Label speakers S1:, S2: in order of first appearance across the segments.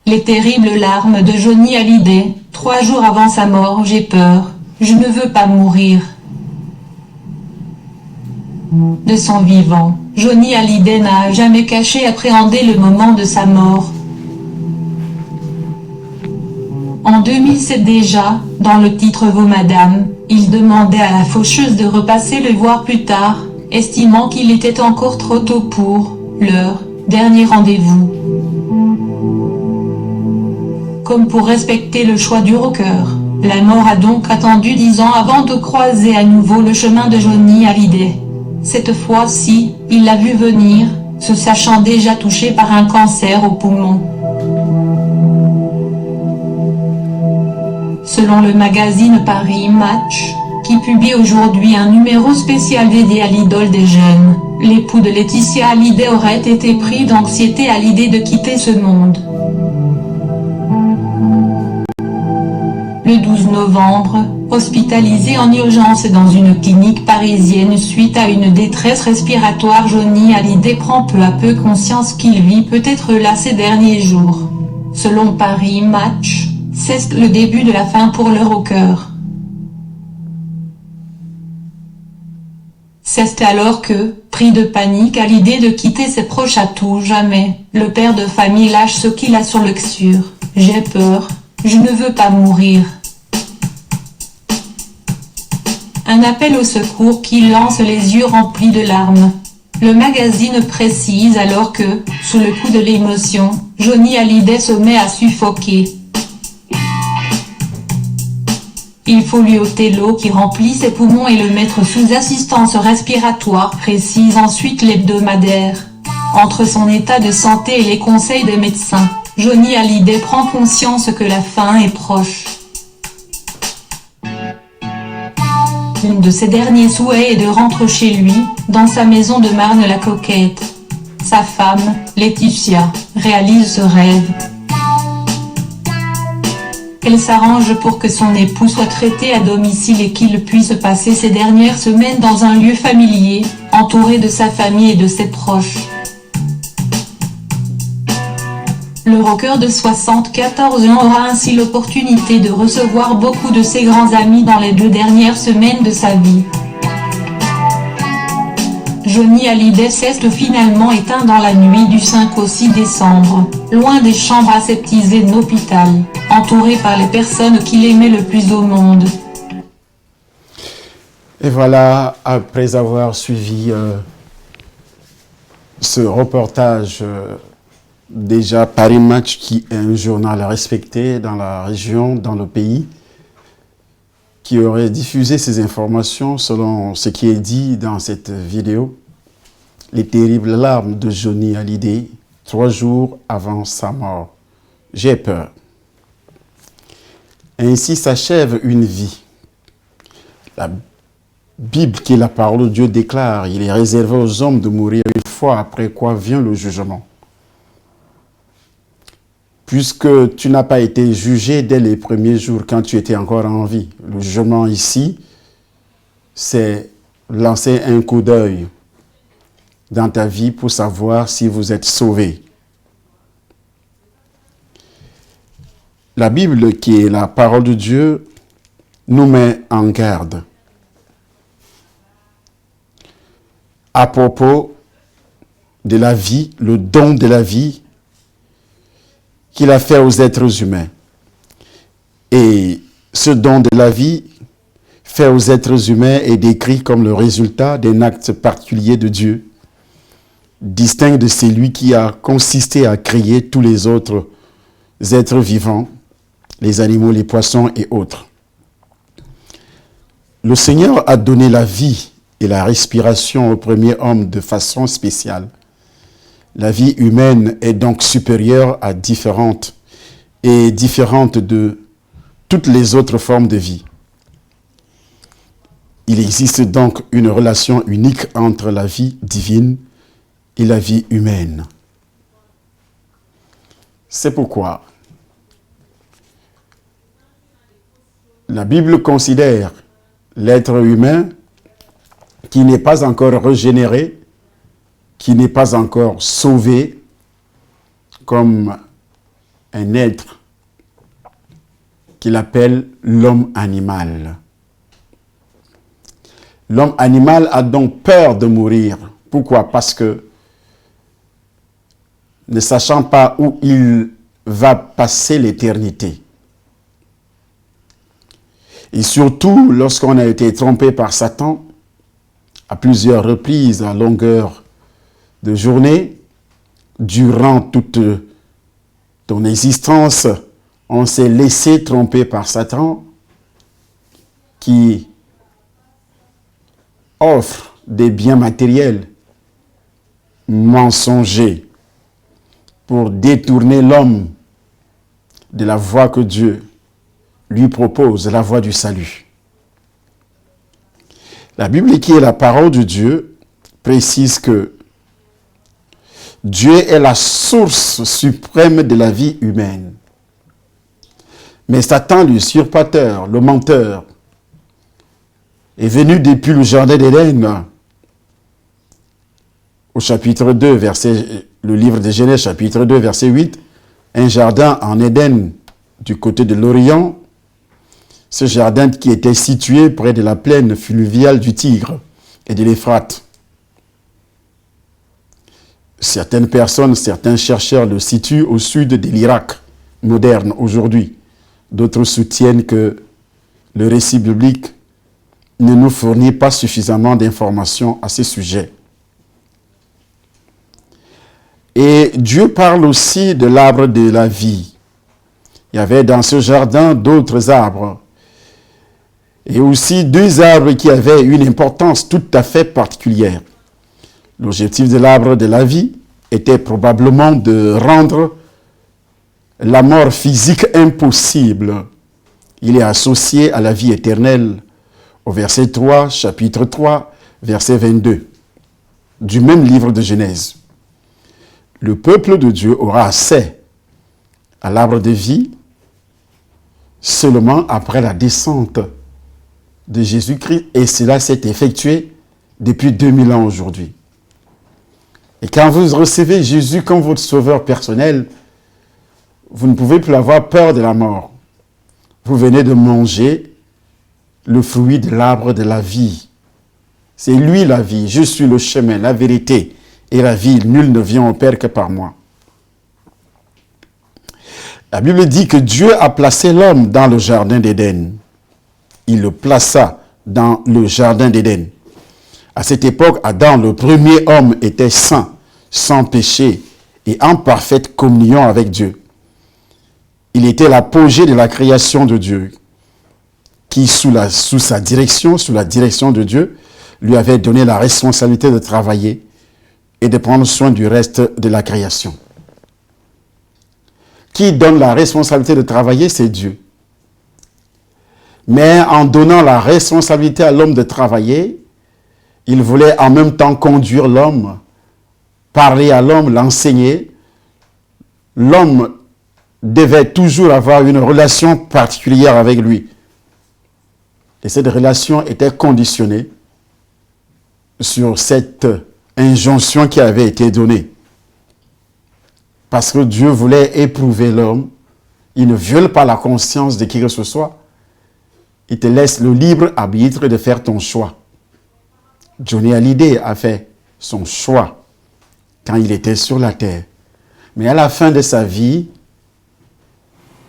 S1: Les terribles larmes de Johnny Hallyday. 3 jours avant sa mort, j'ai peur. Je ne veux pas mourir. De son vivant, Johnny Hallyday n'a jamais caché appréhender le moment de sa mort. En 2007 déjà, dans le titre Vos Madame, il demandait à la faucheuse de repasser le voir plus tard, estimant qu'il était encore trop tôt pour leur dernier rendez-vous. Comme pour respecter le choix du rocker, la mort a donc attendu 10 ans avant de croiser à nouveau le chemin de Johnny Hallyday. Cette fois-ci, il l'a vu venir, se sachant déjà touché par un cancer au poumon. Selon le magazine Paris Match, qui publie aujourd'hui un numéro spécial dédié à l'idole des jeunes, l'époux de Laetitia Hallyday aurait été pris d'anxiété à l'idée de quitter ce monde. Le 12 novembre, hospitalisé en urgence dans une clinique parisienne suite à une détresse respiratoire, Johnny Hallyday prend peu à peu conscience qu'il vit peut-être là ces derniers jours. Selon Paris Match, c'est le début de la fin pour le rocker. C'est alors que, pris de panique à l'idée de quitter ses proches à tout jamais, le père de famille lâche ce qu'il a sur le cœur. J'ai peur, je ne veux pas mourir. Un appel au secours qui lance les yeux remplis de larmes. Le magazine précise alors que, sous le coup de l'émotion, Johnny Hallyday se met à suffoquer. Il faut lui ôter l'eau qui remplit ses poumons et le mettre sous assistance respiratoire, précise ensuite l'hebdomadaire. Entre son état de santé et les conseils des médecins, Johnny Hallyday prend conscience que la fin est proche. L'un de ses derniers souhaits est de rentrer chez lui, dans sa maison de Marne-la-Coquette. Sa femme, Laetitia, réalise ce rêve. Elle s'arrange pour que son époux soit traité à domicile et qu'il puisse passer ses dernières semaines dans un lieu familier, entouré de sa famille et de ses proches. Le rocker de 74 ans aura ainsi l'opportunité de recevoir beaucoup de ses grands amis dans les 2 dernières semaines de sa vie. Johnny Hallyday s'est finalement éteint dans la nuit du 5 au 6 décembre, loin des chambres aseptisées de l'hôpital, entouré par les personnes qu'il aimait le plus au monde.
S2: Et voilà, après avoir suivi ce reportage, déjà Paris Match, qui est un journal respecté dans la région, dans le pays, qui aurait diffusé ces informations selon ce qui est dit dans cette vidéo. Les terribles larmes de Johnny Hallyday, 3 jours avant sa mort. J'ai peur. Ainsi s'achève une vie. La Bible, qui est la parole de Dieu, déclare: il est réservé aux hommes de mourir une fois, après quoi vient le jugement. Puisque tu n'as pas été jugé dès les premiers jours quand tu étais encore en vie. Le jugement ici, c'est lancer un coup d'œil dans ta vie pour savoir si vous êtes sauvé. La Bible, qui est la parole de Dieu, nous met en garde à propos de la vie, le don de la vie qu'il a fait aux êtres humains. Et ce don de la vie fait aux êtres humains est décrit comme le résultat d'un acte particulier de Dieu, distinct de celui qui a consisté à créer tous les autres êtres vivants, les animaux, les poissons et autres. Le Seigneur a donné la vie et la respiration au premier homme de façon spéciale. La vie humaine est donc supérieure à différente de toutes les autres formes de vie. Il existe donc une relation unique entre la vie divine et la vie humaine. C'est pourquoi la Bible considère l'être humain qui n'est pas encore régénéré, qui n'est pas encore sauvé, comme un être qu'il appelle l'homme animal. L'homme animal a donc peur de mourir. Pourquoi? Parce que, ne sachant pas où il va passer l'éternité, et surtout lorsqu'on a été trompé par Satan à plusieurs reprises à longueur de journée, durant toute ton existence, on s'est laissé tromper par Satan qui offre des biens matériels mensongers pour détourner l'homme de la voie que Dieu lui propose, la voie du salut. La Bible, qui est la parole de Dieu, précise que Dieu est la source suprême de la vie humaine. Mais Satan, l'usurpateur, le menteur, est venu depuis le jardin d'Éden, au chapitre 2, le livre de Genèse, chapitre 2, verset 8, un jardin en Éden du côté de l'Orient, ce jardin qui était situé près de la plaine fluviale du Tigre et de l'Euphrate. Certaines personnes, certains chercheurs le situent au sud de l'Irak moderne aujourd'hui. D'autres soutiennent que le récit biblique ne nous fournit pas suffisamment d'informations à ce sujet. Et Dieu parle aussi de l'arbre de la vie. Il y avait dans ce jardin d'autres arbres. Et aussi deux arbres qui avaient une importance tout à fait particulière. L'objectif de l'arbre de la vie était probablement de rendre la mort physique impossible. Il est associé à la vie éternelle au verset 3, chapitre 3, verset 22, du même livre de Genèse. Le peuple de Dieu aura accès à l'arbre de vie seulement après la descente de Jésus-Christ, et cela s'est effectué depuis 2000 ans aujourd'hui. Et quand vous recevez Jésus comme votre sauveur personnel, vous ne pouvez plus avoir peur de la mort. Vous venez de manger le fruit de l'arbre de la vie. C'est lui la vie. Je suis le chemin, la vérité et la vie. Nul ne vient au Père que par moi. La Bible dit que Dieu a placé l'homme dans le jardin d'Éden. Il le plaça dans le jardin d'Éden. À cette époque, Adam, le premier homme, était saint, sans péché et en parfaite communion avec Dieu. Il était l'apogée de la création de Dieu, qui, sous sa direction, sous la direction de Dieu, lui avait donné la responsabilité de travailler et de prendre soin du reste de la création. Qui donne la responsabilité de travailler, c'est Dieu. Mais en donnant la responsabilité à l'homme de travailler, il voulait en même temps conduire l'homme, parler à l'homme, l'enseigner. L'homme devait toujours avoir une relation particulière avec lui. Et cette relation était conditionnée sur cette injonction qui avait été donnée. Parce que Dieu voulait éprouver l'homme. Il ne viole pas la conscience de qui que ce soit. Il te laisse le libre arbitre de faire ton choix. Johnny Hallyday a fait son choix quand il était sur la terre. Mais à la fin de sa vie,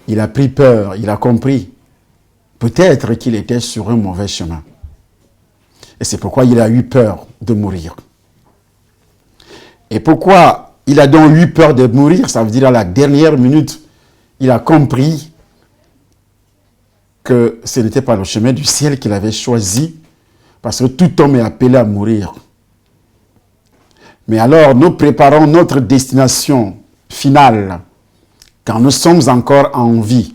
S2: il a pris peur, il a compris. Peut-être qu'il était sur un mauvais chemin. Et c'est pourquoi il a eu peur de mourir. Et pourquoi il a donc eu peur de mourir? Ça veut dire à la dernière minute, il a compris que ce n'était pas le chemin du ciel qu'il avait choisi, parce que tout homme est appelé à mourir. Mais alors, nous préparons notre destination finale quand nous sommes encore en vie.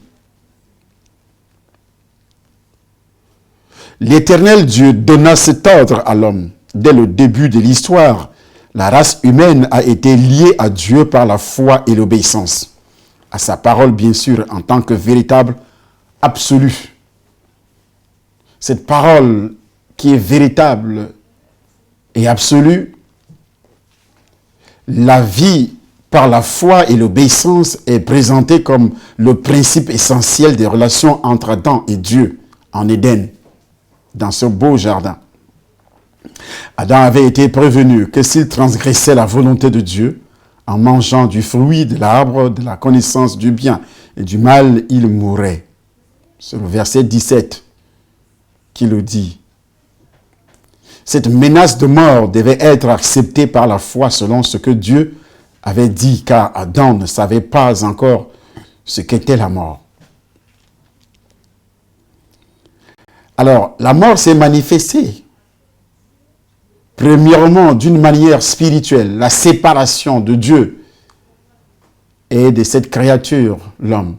S2: L'Éternel Dieu donna cet ordre à l'homme. Dès le début de l'histoire, la race humaine a été liée à Dieu par la foi et l'obéissance. À sa parole, bien sûr, en tant que véritable absolu. Cette parole qui est véritable et absolue, la vie par la foi et l'obéissance, est présenté comme le principe essentiel des relations entre Adam et Dieu en Éden, dans ce beau jardin. Adam avait été prévenu que s'il transgressait la volonté de Dieu, en mangeant du fruit de l'arbre de la connaissance du bien et du mal, il mourrait. C'est le verset 17 qui le dit. Cette menace de mort devait être acceptée par la foi selon ce que Dieu avait dit, car Adam ne savait pas encore ce qu'était la mort. Alors, la mort s'est manifestée, premièrement, d'une manière spirituelle, la séparation de Dieu et de cette créature, l'homme.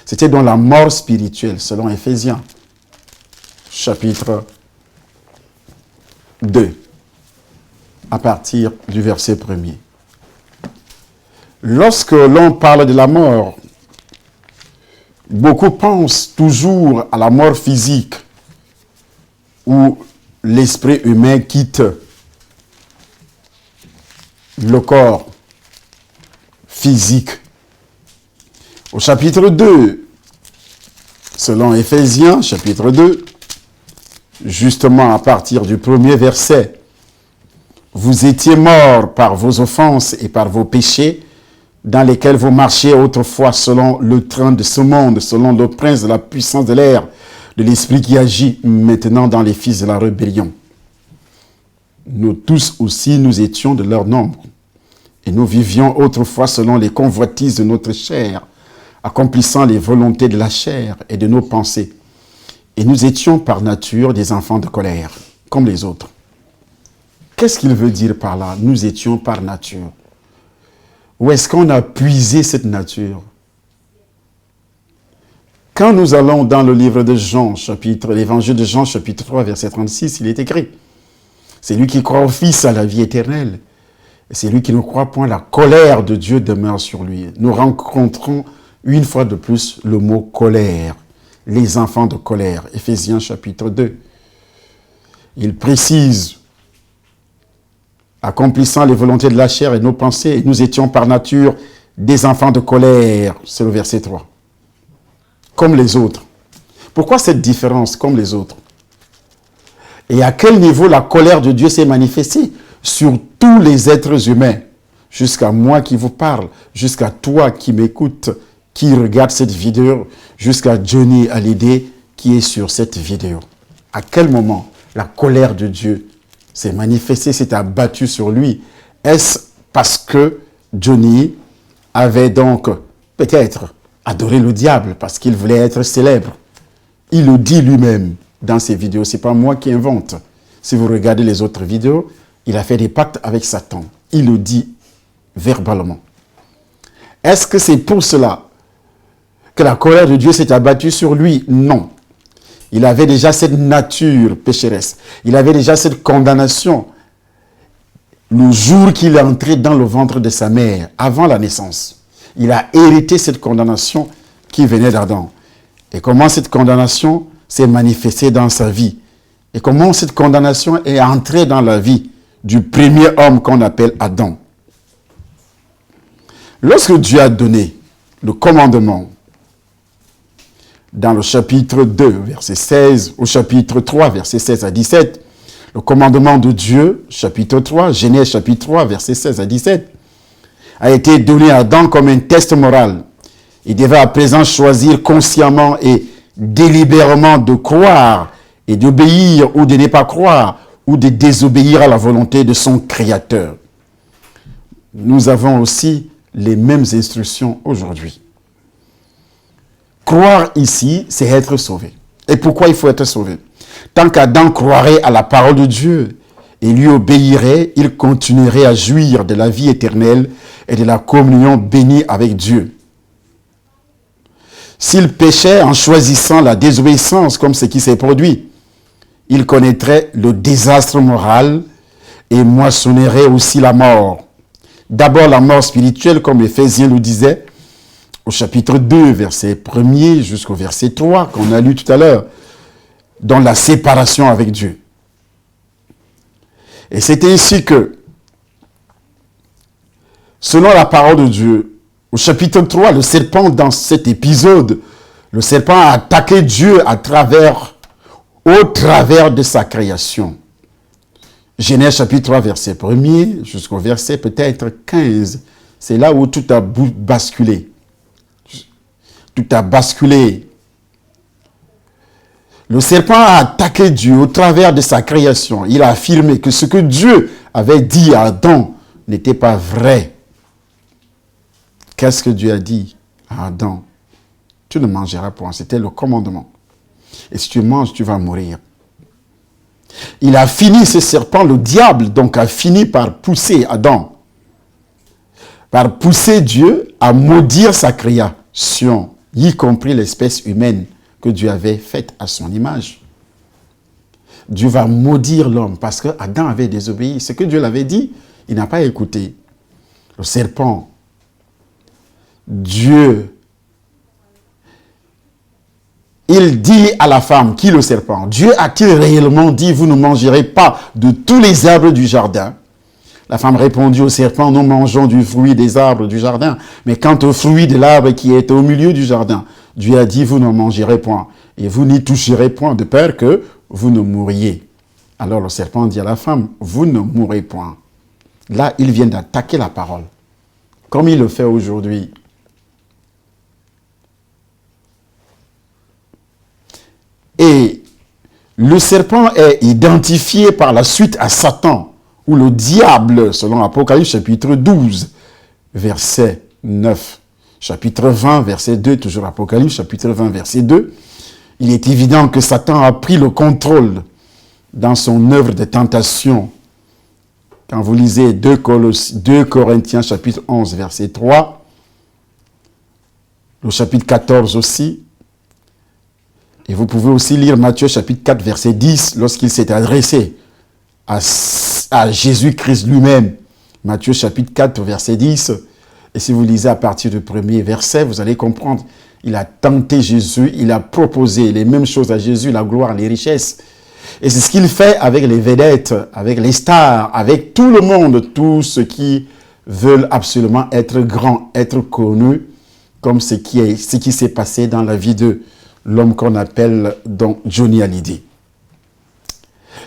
S2: C'était dans la mort spirituelle, selon Éphésiens, chapitre 2, à partir du verset 1er. Lorsque l'on parle de la mort, beaucoup pensent toujours à la mort physique, où l'esprit humain quitte le corps physique. Au chapitre 2, selon Éphésiens, chapitre 2, justement à partir du premier verset, « Vous étiez morts par vos offenses et par vos péchés, dans lesquels vous marchiez autrefois selon le train de ce monde, selon le prince de la puissance de l'air, de l'esprit qui agit maintenant dans les fils de la rébellion. Nous tous aussi, nous étions de leur nombre, et nous vivions autrefois selon les convoitises de notre chair, accomplissant les volontés de la chair et de nos pensées. Et nous étions par nature des enfants de colère, comme les autres. » Qu'est-ce qu'il veut dire par là? Nous étions par nature. Où est-ce qu'on a puisé cette nature? Quand nous allons dans le livre de Jean, l'évangile de Jean, chapitre 3, verset 36, il est écrit, « C'est lui qui croit au Fils à la vie éternelle. Et c'est lui qui ne croit point, la colère de Dieu demeure sur lui. » Nous rencontrons une fois de plus le mot colère, les enfants de colère, Éphésiens chapitre 2. Il précise, accomplissant les volontés de la chair et nos pensées, et nous étions par nature des enfants de colère, c'est le verset 3. Comme les autres. Pourquoi cette différence, comme les autres? Et à quel niveau la colère de Dieu s'est manifestée? Sur tous les êtres humains, jusqu'à moi qui vous parle, jusqu'à toi qui m'écoute, qui regarde cette vidéo, jusqu'à Johnny Hallyday qui est sur cette vidéo. À quel moment la colère de Dieu s'est manifestée, s'est abattue sur lui? Est-ce parce que Johnny avait donc peut-être adoré le diable, parce qu'il voulait être célèbre? Il le dit lui-même dans ses vidéos, ce n'est pas moi qui invente. Si vous regardez les autres vidéos, il a fait des pactes avec Satan. Il le dit verbalement. Est-ce que c'est pour cela que la colère de Dieu s'est abattue sur lui? Non. Il avait déjà cette nature pécheresse. Il avait déjà cette condamnation le jour qu'il est entré dans le ventre de sa mère, avant la naissance. Il a hérité cette condamnation qui venait d'Adam. Et comment cette condamnation s'est manifestée dans sa vie? Et comment cette condamnation est entrée dans la vie du premier homme qu'on appelle Adam? Lorsque Dieu a donné le commandement, dans le chapitre 2, verset 16, au chapitre 3, verset 16 à 17, le commandement de Dieu, chapitre 3, Genèse chapitre 3, verset 16 à 17, a été donné à Adam comme un test moral. Il devait à présent choisir consciemment et délibérément de croire et d'obéir ou de ne pas croire ou de désobéir à la volonté de son Créateur. Nous avons aussi les mêmes instructions aujourd'hui. Croire ici, c'est être sauvé. Et pourquoi il faut être sauvé? Tant qu'Adam croirait à la parole de Dieu et lui obéirait, il continuerait à jouir de la vie éternelle et de la communion bénie avec Dieu. S'il péchait en choisissant la désobéissance comme ce qui s'est produit, il connaîtrait le désastre moral et moissonnerait aussi la mort. D'abord la mort spirituelle, comme Éphésiens le disait, au chapitre 2, verset 1er jusqu'au verset 3, qu'on a lu tout à l'heure, dans la séparation avec Dieu. Et c'est ainsi que selon la parole de Dieu, au chapitre 3, le serpent, dans cet épisode, le serpent a attaqué Dieu au travers de sa création. Genèse chapitre 3, verset 1er, jusqu'au verset peut-être 15. C'est là où tout a basculé. Tout a basculé. Le serpent a attaqué Dieu au travers de sa création. Il a affirmé que ce que Dieu avait dit à Adam n'était pas vrai. Qu'est-ce que Dieu a dit à Adam? Tu ne mangeras point. C'était le commandement. Et si tu manges, tu vas mourir. Il a fini, ce serpent, le diable, donc a fini par pousser Adam, par pousser Dieu à maudire sa création, y compris l'espèce humaine que Dieu avait faite à son image. Dieu va maudire l'homme parce que Adam avait désobéi. Ce que Dieu l'avait dit, il n'a pas écouté. Le serpent, Dieu, il dit à la femme, qui le serpent? Dieu a-t-il réellement dit, vous ne mangerez pas de tous les arbres du jardin? La femme répondit au serpent, nous mangeons du fruit des arbres du jardin. Mais quant au fruit de l'arbre qui est au milieu du jardin, Dieu a dit, vous ne mangerez point. Et vous n'y toucherez point, de peur que vous ne mouriez. Alors le serpent dit à la femme, vous ne mourrez point. Là, il vient d'attaquer la parole. Comme il le fait aujourd'hui. Et le serpent est identifié par la suite à Satan, ou le diable, selon Apocalypse chapitre 12, verset 9. Chapitre 20, verset 2, toujours Apocalypse chapitre 20, verset 2. Il est évident que Satan a pris le contrôle dans son œuvre de tentation. Quand vous lisez 2 Corinthiens chapitre 11, verset 3, le chapitre 14 aussi, et vous pouvez aussi lire Matthieu chapitre 4, verset 10, lorsqu'il s'est adressé à Jésus-Christ lui-même. Matthieu chapitre 4, verset 10. Et si vous lisez à partir du premier verset, vous allez comprendre. Il a tenté Jésus, il a proposé les mêmes choses à Jésus, la gloire, les richesses. Et c'est ce qu'il fait avec les vedettes, avec les stars, avec tout le monde, tous ceux qui veulent absolument être grands, être connus, comme ce qui s'est passé dans la vie de l'homme qu'on appelle donc Johnny Hallyday.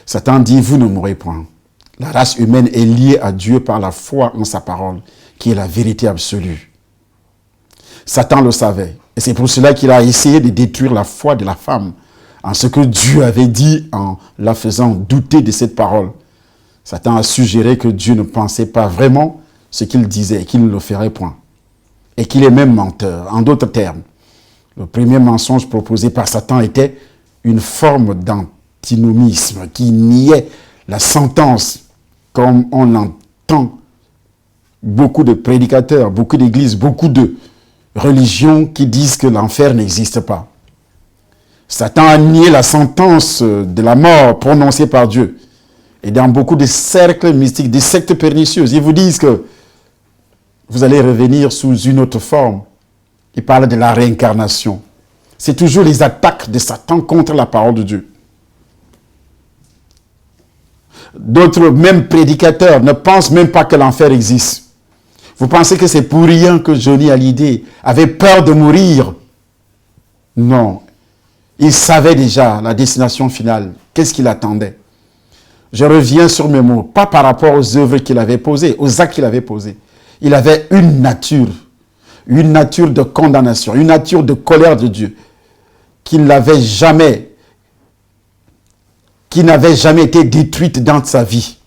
S2: Satan dit, vous ne mourrez point. La race humaine est liée à Dieu par la foi en sa parole, qui est la vérité absolue. Satan le savait. Et c'est pour cela qu'il a essayé de détruire la foi de la femme, en ce que Dieu avait dit, en la faisant douter de cette parole. Satan a suggéré que Dieu ne pensait pas vraiment ce qu'il disait, et qu'il ne le ferait point. Et qu'il est même menteur. En d'autres termes, le premier mensonge proposé par Satan était une forme d'antinomisme qui niait la sentence, comme on l'entend beaucoup de prédicateurs, beaucoup d'églises, beaucoup de religions qui disent que l'enfer n'existe pas. Satan a nié la sentence de la mort prononcée par Dieu. Et dans beaucoup de cercles mystiques, des sectes pernicieuses, ils vous disent que vous allez revenir sous une autre forme. Ils parlent de la réincarnation. C'est toujours les attaques de Satan contre la parole de Dieu. D'autres, même prédicateurs, ne pensent même pas que l'enfer existe. Vous pensez que c'est pour rien que Johnny Hallyday avait peur de mourir? Non. Il savait déjà la destination finale. Qu'est-ce qu'il attendait? Je reviens sur mes mots. Pas par rapport aux œuvres qu'il avait posées, aux actes qu'il avait posés. Il avait une nature de condamnation, une nature de colère de Dieu, qui n'avait jamais été détruite dans sa vie.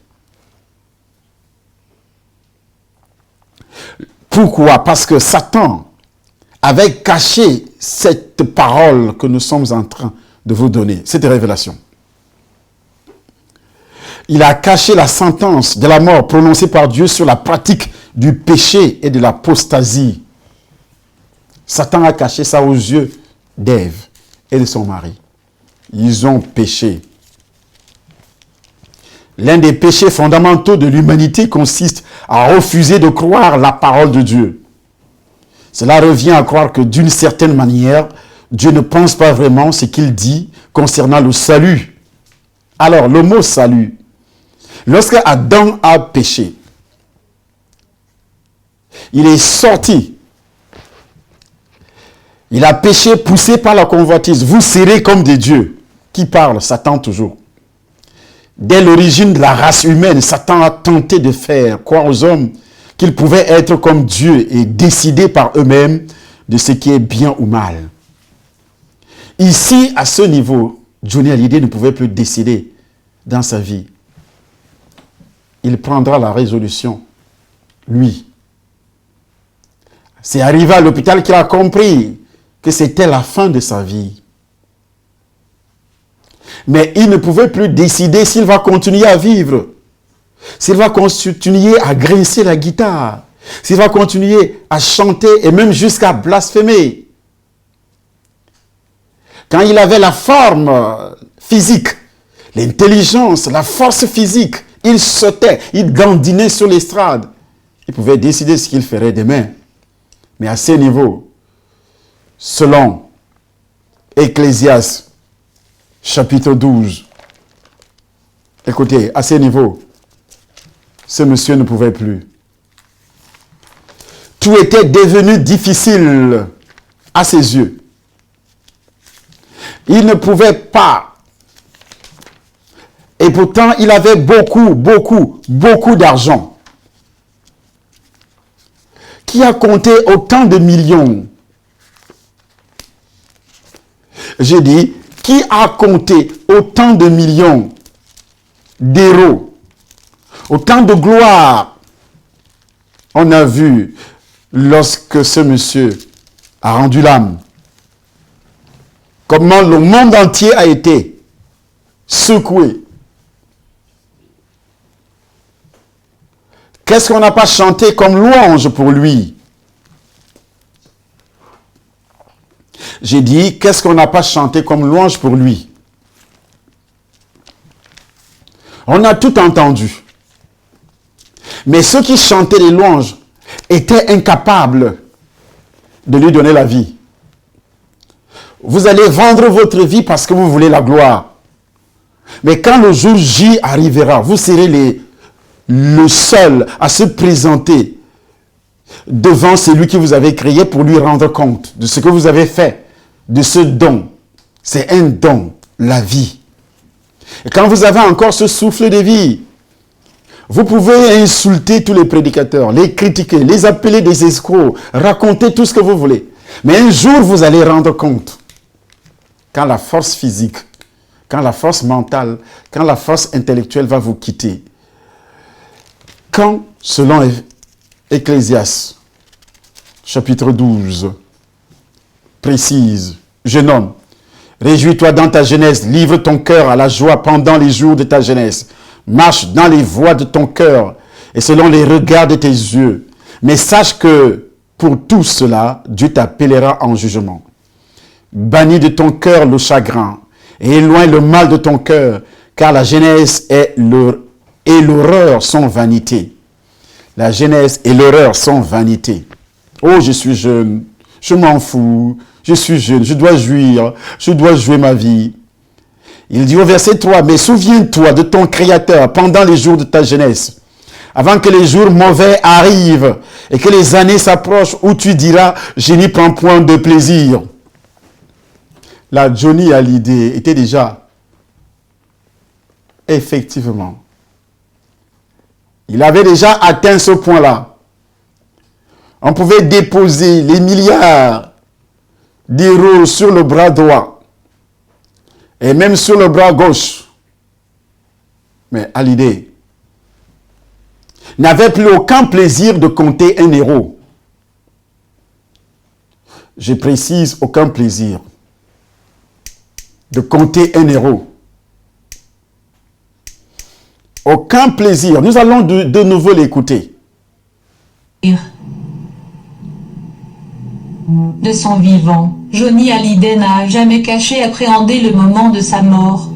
S2: Pourquoi? Parce que Satan avait caché cette parole que nous sommes en train de vous donner, cette révélation. Il a caché la sentence de la mort prononcée par Dieu sur la pratique du péché et de l'apostasie. Satan a caché ça aux yeux d'Ève et de son mari. Ils ont péché. L'un des péchés fondamentaux de l'humanité consiste à refuser de croire la parole de Dieu. Cela revient à croire que d'une certaine manière, Dieu ne pense pas vraiment ce qu'il dit concernant le salut. Alors, le mot salut, lorsque Adam a péché, Il est sorti. Il a péché poussé par la convoitise. Vous serez comme des dieux. Qui parle? Satan toujours. Dès l'origine de la race humaine, Satan a tenté de faire croire aux hommes qu'ils pouvaient être comme Dieu et décider par eux-mêmes de ce qui est bien ou mal. Ici, à ce niveau, Johnny Hallyday ne pouvait plus décider dans sa vie. Il prendra la résolution, lui. C'est arrivé à l'hôpital qu'il a compris que c'était la fin de sa vie. Mais il ne pouvait plus décider s'il va continuer à vivre, s'il va continuer à grincer la guitare, s'il va continuer à chanter et même jusqu'à blasphémer. Quand il avait la forme physique, l'intelligence, la force physique, il sautait, il dandinait sur l'estrade. Il pouvait décider ce qu'il ferait demain. Mais à ce niveau, selon Ecclésiaste, chapitre 12, écoutez, à ce niveau, ce monsieur ne pouvait plus. Tout était devenu difficile à ses yeux. Il ne pouvait pas. Et pourtant, il avait beaucoup d'argent. Qui a compté autant de millions? J'ai dit, qui a compté autant de millions d'héros, autant de gloire? On a vu lorsque ce monsieur a rendu l'âme, comment le monde entier a été secoué. Qu'est-ce qu'on n'a pas chanté comme louange pour lui? J'ai dit, qu'est-ce qu'on n'a pas chanté comme louange pour lui? On a tout entendu. Mais ceux qui chantaient les louanges étaient incapables de lui donner la vie. Vous allez vendre votre vie parce que vous voulez la gloire. Mais quand le jour J arrivera, vous serez le seul à se présenter devant celui qui vous avait créé pour lui rendre compte de ce que vous avez fait, de ce don. C'est un don, la vie. Et quand vous avez encore ce souffle de vie, vous pouvez insulter tous les prédicateurs, les critiquer, les appeler des escrocs, raconter tout ce que vous voulez. Mais un jour, vous allez rendre compte. Quand la force physique, quand la force mentale, quand la force intellectuelle va vous quitter. Quand, selon Ecclésiaste, chapitre 12, précise, jeune homme, réjouis-toi dans ta jeunesse, livre ton cœur à la joie pendant les jours de ta jeunesse. Marche dans les voies de ton cœur et selon les regards de tes yeux. Mais sache que pour tout cela, Dieu t'appellera en jugement. Bannis de ton cœur le chagrin et éloigne le mal de ton cœur, car la jeunesse et l'horreur sont vanité. La jeunesse et l'horreur sont vanité. Oh, je suis jeune, je m'en fous, je suis jeune, je dois jouir, je dois jouer ma vie. Il dit au verset 3, mais souviens-toi de ton Créateur pendant les jours de ta jeunesse, avant que les jours mauvais arrivent et que les années s'approchent où tu diras, je n'y prends point de plaisir. Là, Johnny Hallyday était déjà, effectivement, il avait déjà atteint ce point-là. On pouvait déposer les milliards d'euros sur le bras droit et même sur le bras gauche. Mais Hallyday n'avait plus aucun plaisir de compter un euro. Je précise, aucun plaisir de compter un euro. Aucun plaisir. Nous allons de nouveau l'écouter.
S1: De son vivant, Johnny Hallyday n'a jamais caché appréhender le moment de sa mort.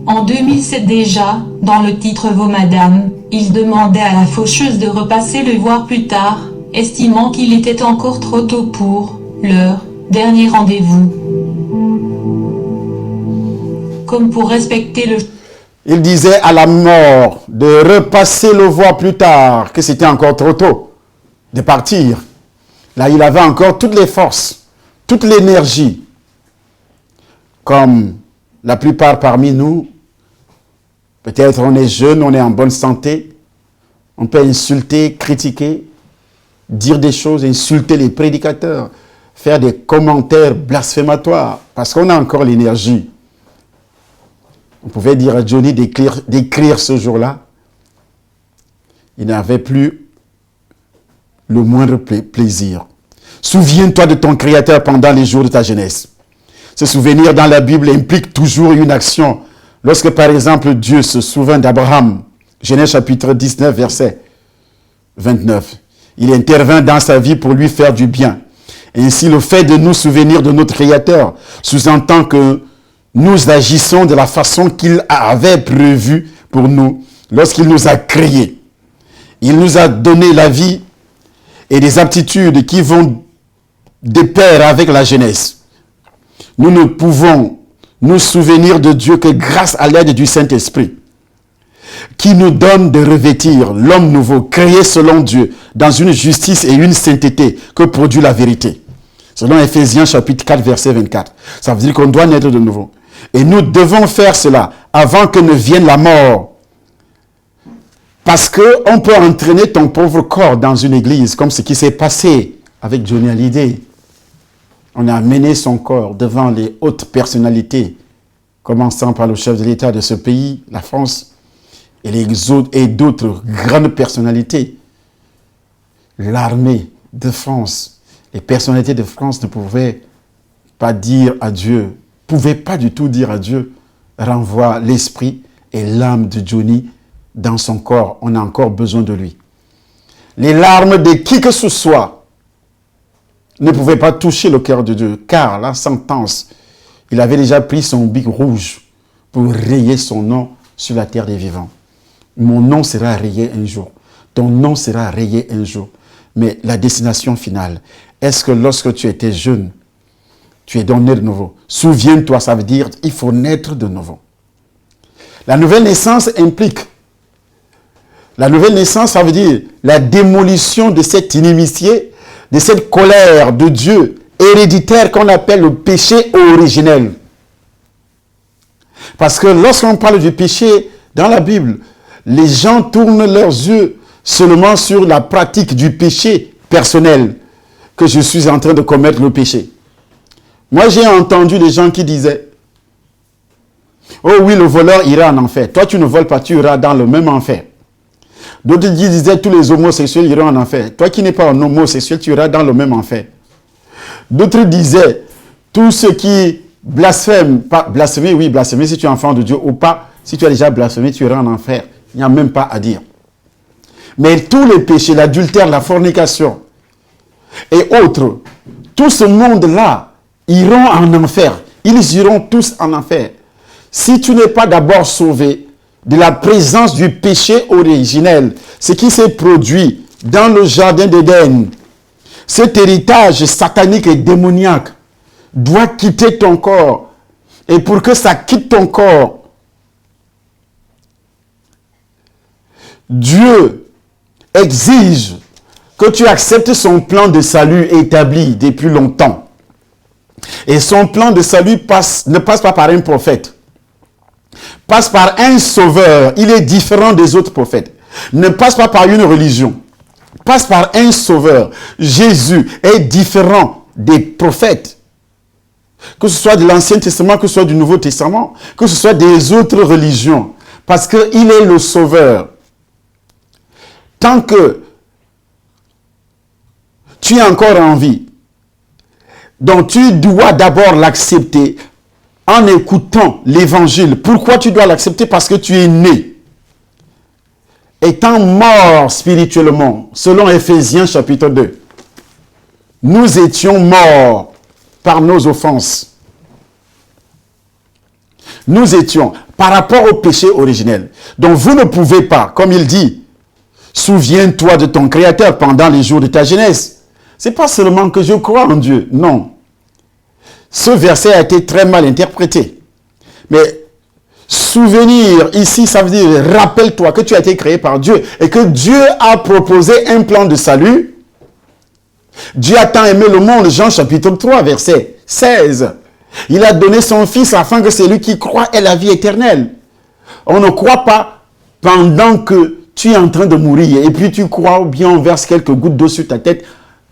S1: En 2007 déjà, dans le titre Vos Madame, il demandait à la faucheuse de repasser le voir plus tard, estimant qu'il était encore trop tôt pour leur dernier rendez-vous. Comme pour respecter le...
S2: il disait à la mort de repasser le voir plus tard, que c'était encore trop tôt de partir. Là, il avait encore toutes les forces, toute l'énergie. Comme la plupart parmi nous, peut-être on est jeune, on est en bonne santé, on peut insulter, critiquer, dire des choses, insulter les prédicateurs, faire des commentaires blasphématoires, parce qu'on a encore l'énergie. On pouvait dire à Johnny d'écrire ce jour-là. Il n'avait plus le moindre plaisir. Souviens-toi de ton Créateur pendant les jours de ta jeunesse. Ce souvenir dans la Bible implique toujours une action. Lorsque, par exemple, Dieu se souvint d'Abraham, Genèse chapitre 19, verset 29, il intervint dans sa vie pour lui faire du bien. Ainsi, le fait de nous souvenir de notre Créateur sous-entend que nous agissons de la façon qu'il avait prévue pour nous lorsqu'il nous a créés. Il nous a donné la vie et des aptitudes qui vont de pair avec la jeunesse. Nous ne pouvons nous souvenir de Dieu que grâce à l'aide du Saint-Esprit, qui nous donne de revêtir l'homme nouveau, créé selon Dieu, dans une justice et une sainteté que produit la vérité. Selon Ephésiens chapitre 4, verset 24. Ça veut dire qu'on doit naître de nouveau. Et nous devons faire cela avant que ne vienne la mort. Parce qu'on peut entraîner ton pauvre corps dans une église, comme ce qui s'est passé avec Johnny Hallyday. On a amené son corps devant les hautes personnalités, commençant par le chef de l'État de ce pays, la France, et d'autres grandes personnalités. L'armée de France, les personnalités de France ne pouvaient pas dire à Dieu, pouvaient pas du tout dire à Dieu, renvoie l'esprit et l'âme de Johnny dans son corps. On a encore besoin de lui. Les larmes de qui que ce soit ne pouvaient pas toucher le cœur de Dieu, car la sentence, il avait déjà pris son bic rouge pour rayer son nom sur la terre des vivants. Mon nom sera rayé un jour. Ton nom sera rayé un jour. Mais la destination finale, est-ce que lorsque tu étais jeune, tu es donc né de nouveau? Souviens-toi, ça veut dire il faut naître de nouveau. La nouvelle naissance implique, la nouvelle naissance, ça veut dire la démolition de cette inimitié, de cette colère de Dieu héréditaire qu'on appelle le péché originel. Parce que lorsqu'on parle du péché dans la Bible, les gens tournent leurs yeux seulement sur la pratique du péché personnel, que je suis en train de commettre le péché. Moi, j'ai entendu des gens qui disaient, oh oui, le voleur ira en enfer. Toi, tu ne voles pas, tu iras dans le même enfer. D'autres disaient, tous les homosexuels iront en enfer. Toi qui n'es pas un homosexuel, tu iras dans le même enfer. D'autres disaient, tous ceux qui blasphèment, pas blasphémer, oui, blasphémer si tu es enfant de Dieu ou pas, si tu as déjà blasphémé, tu iras en enfer. Il n'y a même pas à dire. Mais tous les péchés, l'adultère, la fornication et autres, tout ce monde-là iront en enfer. Ils iront tous en enfer. Si tu n'es pas d'abord sauvé de la présence du péché originel, ce qui s'est produit dans le jardin d'Éden, cet héritage satanique et démoniaque doit quitter ton corps. Et pour que ça quitte ton corps, Dieu exige que tu acceptes son plan de salut établi depuis longtemps. Et son plan de salut ne passe pas par un prophète. Passe par un sauveur. Il est différent des autres prophètes. Ne passe pas par une religion. Passe par un sauveur. Jésus est différent des prophètes. Que ce soit de l'Ancien Testament, que ce soit du Nouveau Testament, que ce soit des autres religions. Parce qu'il est le sauveur. Tant que tu es encore en vie, donc tu dois d'abord l'accepter en écoutant l'évangile. Pourquoi tu dois l'accepter? Parce que tu es né. Étant mort spirituellement, selon Ephésiens chapitre 2, nous étions morts par nos offenses. Nous étions par rapport au péché originel. Donc vous ne pouvez pas, comme il dit, souviens-toi de ton Créateur pendant les jours de ta jeunesse. Ce n'est pas seulement que je crois en Dieu, non. Ce verset a été très mal interprété. Mais Souvenir, ici, ça veut dire, rappelle-toi que tu as été créé par Dieu et que Dieu a proposé un plan de salut. Dieu a tant aimé le monde, Jean chapitre 3, verset 16. Il a donné son Fils afin que celui qui croit ait la vie éternelle. On ne croit pas pendant que tu es en train de mourir et puis tu crois ou bien on verse quelques gouttes d'eau sur ta tête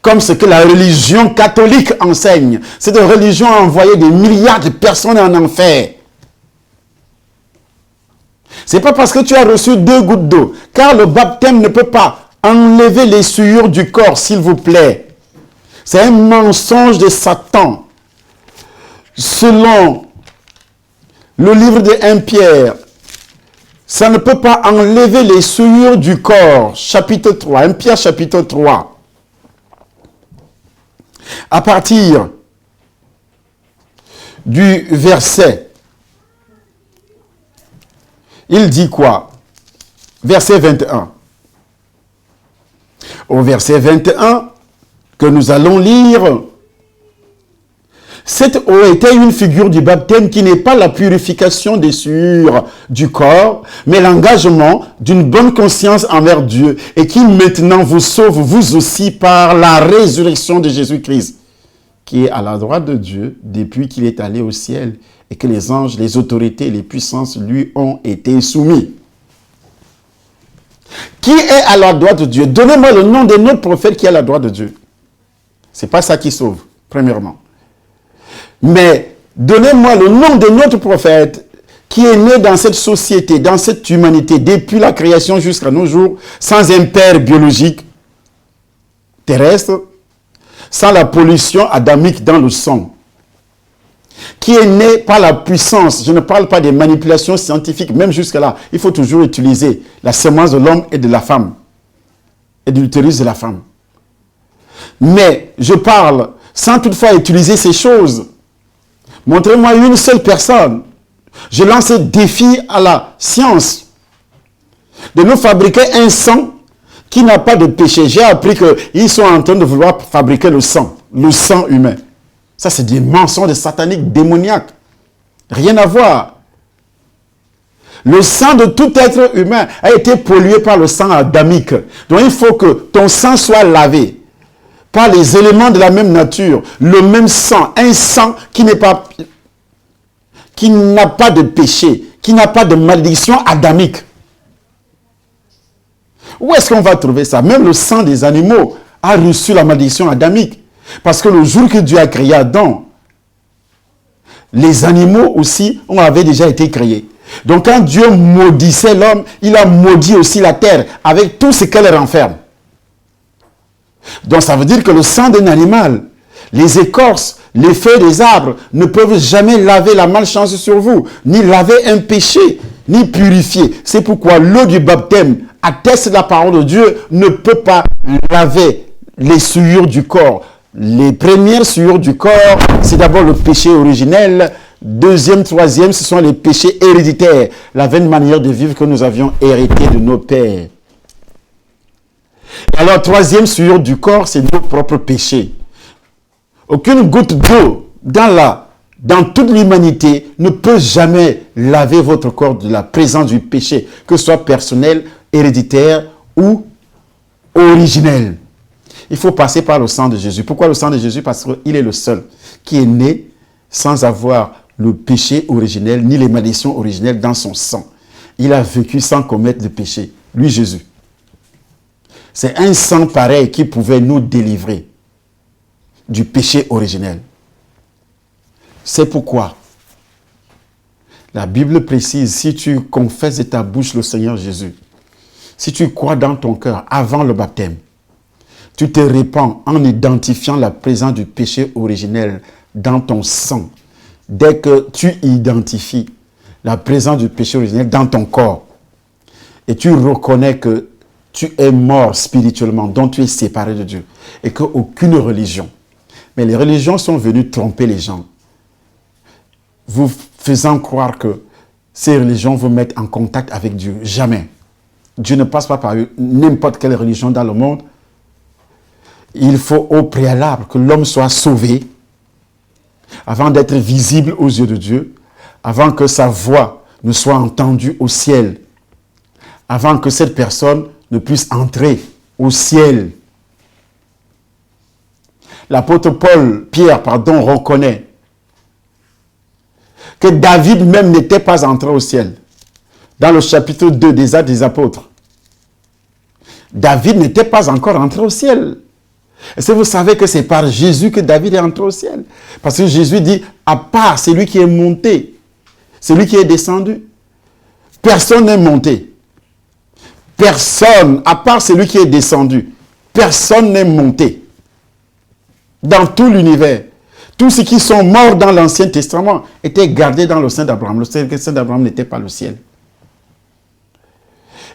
S2: comme ce que la religion catholique enseigne. Cette religion a envoyé des milliards de personnes en enfer. C'est pas parce que tu as reçu 2 gouttes d'eau, car le baptême ne peut pas enlever les souillures du corps, s'il vous plaît. C'est un mensonge de Satan. Selon le livre de 1 Pierre, ça ne peut pas enlever les souillures du corps. Chapitre 3, 1 Pierre chapitre 3. À partir du verset, il dit quoi? Verset 21. Au verset 21 que nous allons lire, cette eau était une figure du baptême qui n'est pas la purification des souillures du corps, mais l'engagement d'une bonne conscience envers Dieu et qui maintenant vous sauve vous aussi par la résurrection de Jésus-Christ, qui est à la droite de Dieu depuis qu'il est allé au ciel et que les anges, les autorités et les puissances lui ont été soumis. Qui est à la droite de Dieu? Donnez-moi le nom de notre prophète qui est à la droite de Dieu. Ce n'est pas ça qui sauve, premièrement. Mais donnez-moi le nom de notre prophète qui est né dans cette société, dans cette humanité, depuis la création jusqu'à nos jours, sans un père biologique terrestre, sans la pollution adamique dans le sang, qui est né par la puissance. Je ne parle pas des manipulations scientifiques, même jusqu'à là. Il faut toujours utiliser la semence de l'homme et de la femme, et de l'utérus de la femme. Mais je parle sans toutefois utiliser ces choses. Montrez-moi une seule personne. Je lance un défi à la science de nous fabriquer un sang qui n'a pas de péché. J'ai appris qu'ils sont en train de vouloir fabriquer le sang humain. Ça, c'est des mensonges de sataniques démoniaques. Rien à voir. Le sang de tout être humain a été pollué par le sang adamique. Donc, il faut que ton sang soit lavé par les éléments de la même nature, le même sang, un sang qui n'a pas de péché, qui n'a pas de malédiction adamique. Où est-ce qu'on va trouver ça? Même le sang des animaux a reçu la malédiction adamique. Parce que le jour que Dieu a créé Adam, les animaux aussi avaient déjà été créés. Donc quand Dieu maudissait l'homme, il a maudit aussi la terre avec tout ce qu'elle renferme. Donc ça veut dire que le sang d'un animal, les écorces, les feuilles des arbres ne peuvent jamais laver la malchance sur vous, ni laver un péché, ni purifier. C'est pourquoi l'eau du baptême atteste la parole de Dieu, ne peut pas laver les souillures du corps. Les premières souillures du corps, c'est d'abord le péché originel. Deuxième, troisième, ce sont les péchés héréditaires, la vaine manière de vivre que nous avions hérité de nos pères. Alors, troisième souillure du corps, c'est nos propres péchés. Aucune goutte d'eau dans toute l'humanité ne peut jamais laver votre corps de la présence du péché, que ce soit personnel, héréditaire ou originel. Il faut passer par le sang de Jésus. Pourquoi le sang de Jésus? Parce qu'il est le seul qui est né sans avoir le péché originel, ni les malédictions originelles dans son sang. Il a vécu sans commettre de péché. Lui, Jésus. C'est un sang pareil qui pouvait nous délivrer du péché originel. C'est pourquoi la Bible précise, si tu confesses de ta bouche le Seigneur Jésus, si tu crois dans ton cœur avant le baptême, tu te répands en identifiant la présence du péché originel dans ton sang. Dès que tu identifies la présence du péché originel dans ton corps et tu reconnais que tu es mort spirituellement, donc tu es séparé de Dieu et qu'aucune religion, mais les religions sont venues tromper les gens, vous faisant croire que ces religions vous mettent en contact avec Dieu. Jamais. Dieu ne passe pas par n'importe quelle religion dans le monde. Il faut au préalable que l'homme soit sauvé avant d'être visible aux yeux de Dieu, avant que sa voix ne soit entendu au ciel, avant que cette personne ne puisse entrer au ciel. L'apôtre Pierre, reconnaît que David même n'était pas entré au ciel. Dans le chapitre 2 des Actes des Apôtres, David n'était pas encore entré au ciel. Est-ce que vous savez que c'est par Jésus que David est entré au ciel? Parce que Jésus dit, à part celui qui est monté, celui qui est descendu, personne n'est monté. Personne, à part celui qui est descendu, personne n'est monté. Dans tout l'univers, tous ceux qui sont morts dans l'Ancien Testament étaient gardés dans le sein d'Abraham. Le sein d'Abraham n'était pas le ciel.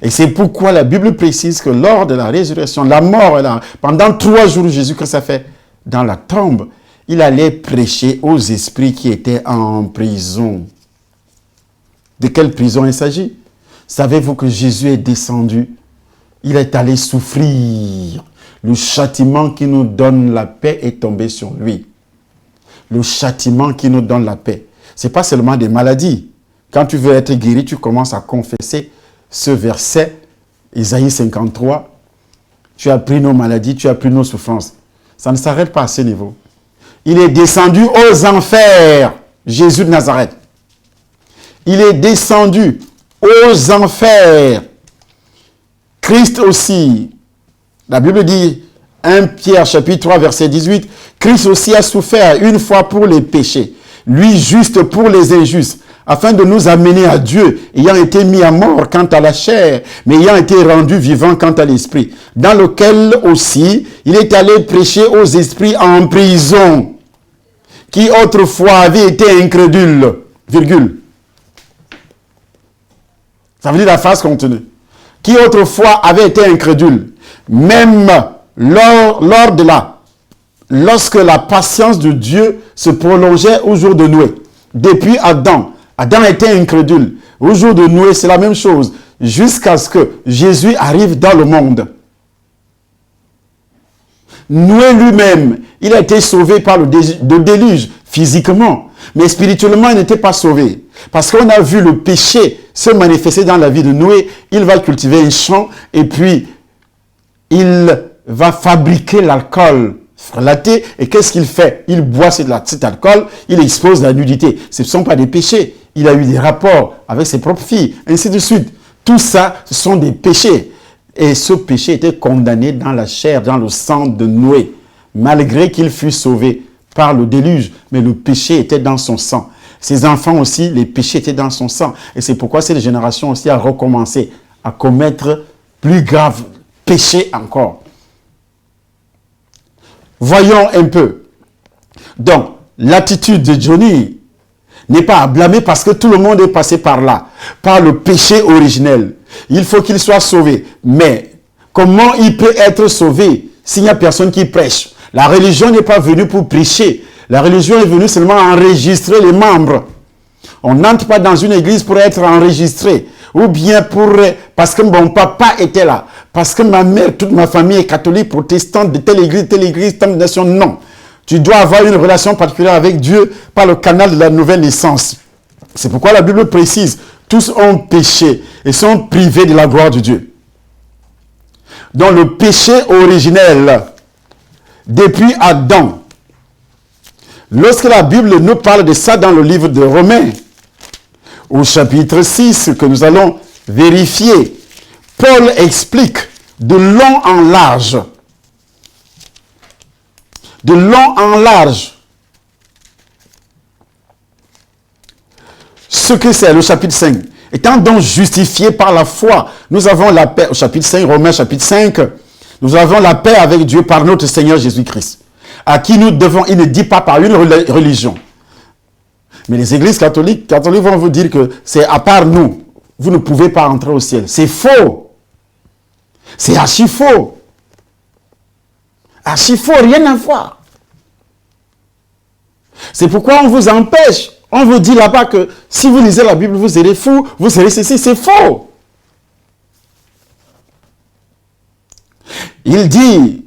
S2: Et c'est pourquoi la Bible précise que lors de la résurrection, la mort, pendant 3 jours, Jésus-Christ a fait dans la tombe, il allait prêcher aux esprits qui étaient en prison. De quelle prison il s'agit? Savez-vous que Jésus est descendu? Il est allé souffrir. Le châtiment qui nous donne la paix est tombé sur lui. Le châtiment qui nous donne la paix. Ce n'est pas seulement des maladies. Quand tu veux être guéri, tu commences à confesser ce verset, Isaïe 53. Tu as pris nos maladies, tu as pris nos souffrances. Ça ne s'arrête pas à ce niveau. Il est descendu aux enfers, Jésus de Nazareth. Il est descendu aux enfers. Christ aussi. La Bible dit, 1 Pierre chapitre 3 verset 18, Christ aussi a souffert une fois pour les péchés, lui juste pour les injustes, afin de nous amener à Dieu, ayant été mis à mort quant à la chair, mais ayant été rendu vivant quant à l'esprit, dans lequel aussi il est allé prêcher aux esprits en prison, qui autrefois avaient été incrédules, virgule. Ça veut dire la phrase contenue. Qui autrefois avaient été incrédules, même lorsque la patience de Dieu se prolongeait au jour de Noé. Depuis Adam, Adam était incrédule. Au jour de Noé, c'est la même chose. Jusqu'à ce que Jésus arrive dans le monde. Noé lui-même, il a été sauvé par le déluge, physiquement. Mais spirituellement, il n'était pas sauvé. Parce qu'on a vu le péché se manifester dans la vie de Noé. Il va cultiver un champ et puis il va fabriquer l'alcool frelaté. Et qu'est-ce qu'il fait? Il boit cet alcool, il expose la nudité. Ce ne sont pas des péchés. Il a eu des rapports avec ses propres filles, ainsi de suite. Tout ça, ce sont des péchés. Et ce péché était condamné dans la chair, dans le sang de Noé. Malgré qu'il fût sauvé par le déluge, mais le péché était dans son sang. Ses enfants aussi, les péchés étaient dans son sang. Et c'est pourquoi cette génération aussi a recommencé à commettre plus graves péchés encore. Voyons un peu. Donc, l'attitude de Johnny n'est pas à blâmer parce que tout le monde est passé par là, par le péché originel. Il faut qu'il soit sauvé. Mais comment il peut être sauvé s'il n'y a personne qui prêche? La religion n'est pas venue pour prêcher. La religion est venue seulement enregistrer les membres. On n'entre pas dans une église pour être enregistré. Ou bien parce que mon papa était là. Parce que ma mère, toute ma famille est catholique, protestante, de telle église, telle nation. Non. Tu dois avoir une relation particulière avec Dieu par le canal de la nouvelle naissance. C'est pourquoi la Bible précise, tous ont péché et sont privés de la gloire de Dieu. Donc le péché originel, depuis Adam, lorsque la Bible nous parle de ça dans le livre de Romains, au chapitre 6, que nous allons vérifier, Paul explique de long en large, ce que c'est, le chapitre 5. Étant donc justifiés par la foi, nous avons la paix, au chapitre 5, Romains chapitre 5, nous avons la paix avec Dieu par notre Seigneur Jésus-Christ, à qui nous devons, il ne dit pas par une religion. Mais les églises catholiques vont vous dire que c'est à part nous, vous ne pouvez pas entrer au ciel. C'est faux. C'est archi faux. Archi faux, rien à voir. C'est pourquoi on vous empêche. On vous dit là-bas que si vous lisez la Bible, vous serez fou, vous serez ceci, c'est faux. Il dit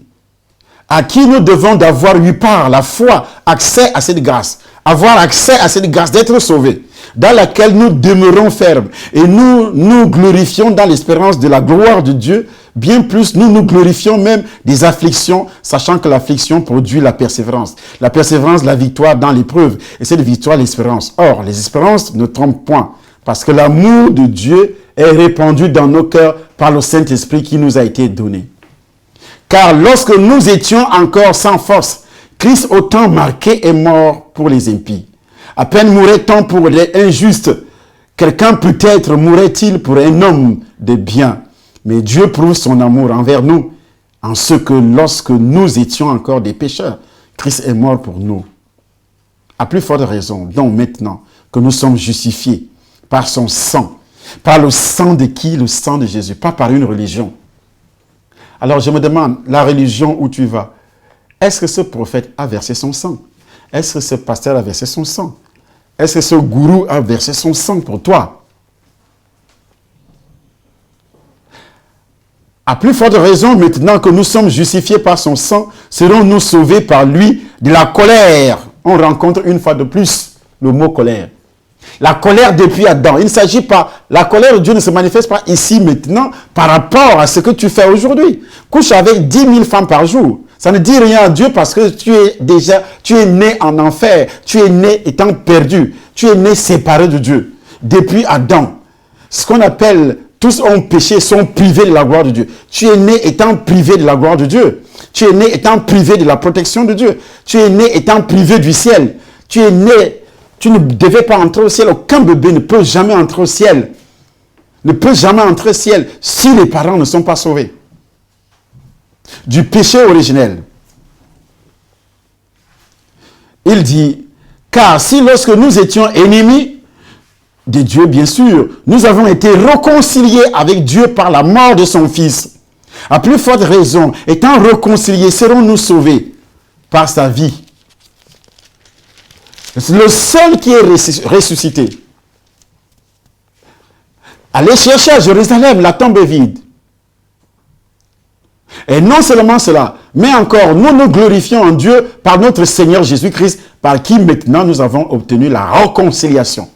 S2: à qui nous devons d'avoir eu par la foi accès à cette grâce. Avoir accès à cette grâce, d'être sauvé. dans laquelle nous demeurons fermes et nous nous glorifions dans l'espérance de la gloire de Dieu, bien plus nous nous glorifions même des afflictions, sachant que l'affliction produit la persévérance. La persévérance, la victoire dans l'épreuve, et cette victoire, l'espérance. Or, les espérances ne trompent point, parce que l'amour de Dieu est répandu dans nos cœurs par le Saint-Esprit qui nous a été donné. Car lorsque nous étions encore sans force, Christ autant marqué est mort pour les impies. À peine mourait-on pour les injustes. Quelqu'un peut-être mourrait-il pour un homme de bien. Mais Dieu prouve son amour envers nous, en ce que lorsque nous étions encore des pécheurs, Christ est mort pour nous. À plus forte raison, donc maintenant que nous sommes justifiés par son sang, par le sang de qui? Le sang de Jésus, pas par une religion. Alors je me demande, la religion où tu vas, est-ce que ce prophète a versé son sang? Est-ce que ce pasteur a versé son sang? Est-ce que ce gourou a versé son sang pour toi? À plus forte raison, maintenant que nous sommes justifiés par son sang, serons-nous sauvés par lui de la colère. On rencontre une fois de plus le mot colère. La colère depuis Adam. Il ne s'agit pas, la colère de Dieu ne se manifeste pas ici maintenant par rapport à ce que tu fais aujourd'hui. Couche avec 10 000 femmes par jour. Ça ne dit rien à Dieu parce que tu es né en enfer. Tu es né étant perdu. Tu es né séparé de Dieu. Depuis Adam. Ce qu'on appelle, tous ont péché, sont privés de la gloire de Dieu. Tu es né étant privé de la gloire de Dieu. Tu es né étant privé de la protection de Dieu. Tu es né étant privé du ciel. Tu es né. Tu ne devais pas entrer au ciel. Aucun bébé ne peut jamais entrer au ciel. Ne peut jamais entrer au ciel si les parents ne sont pas sauvés. Du péché originel. Il dit, car si lorsque nous étions ennemis de Dieu, bien sûr, nous avons été réconciliés avec Dieu par la mort de son Fils. À plus forte raison, étant réconciliés, serons-nous sauvés par sa vie. Le seul qui est ressuscité. Allez chercher à Jérusalem, la tombe est vide. Et non seulement cela, mais encore, nous nous glorifions en Dieu par notre Seigneur Jésus-Christ, par qui maintenant nous avons obtenu la réconciliation.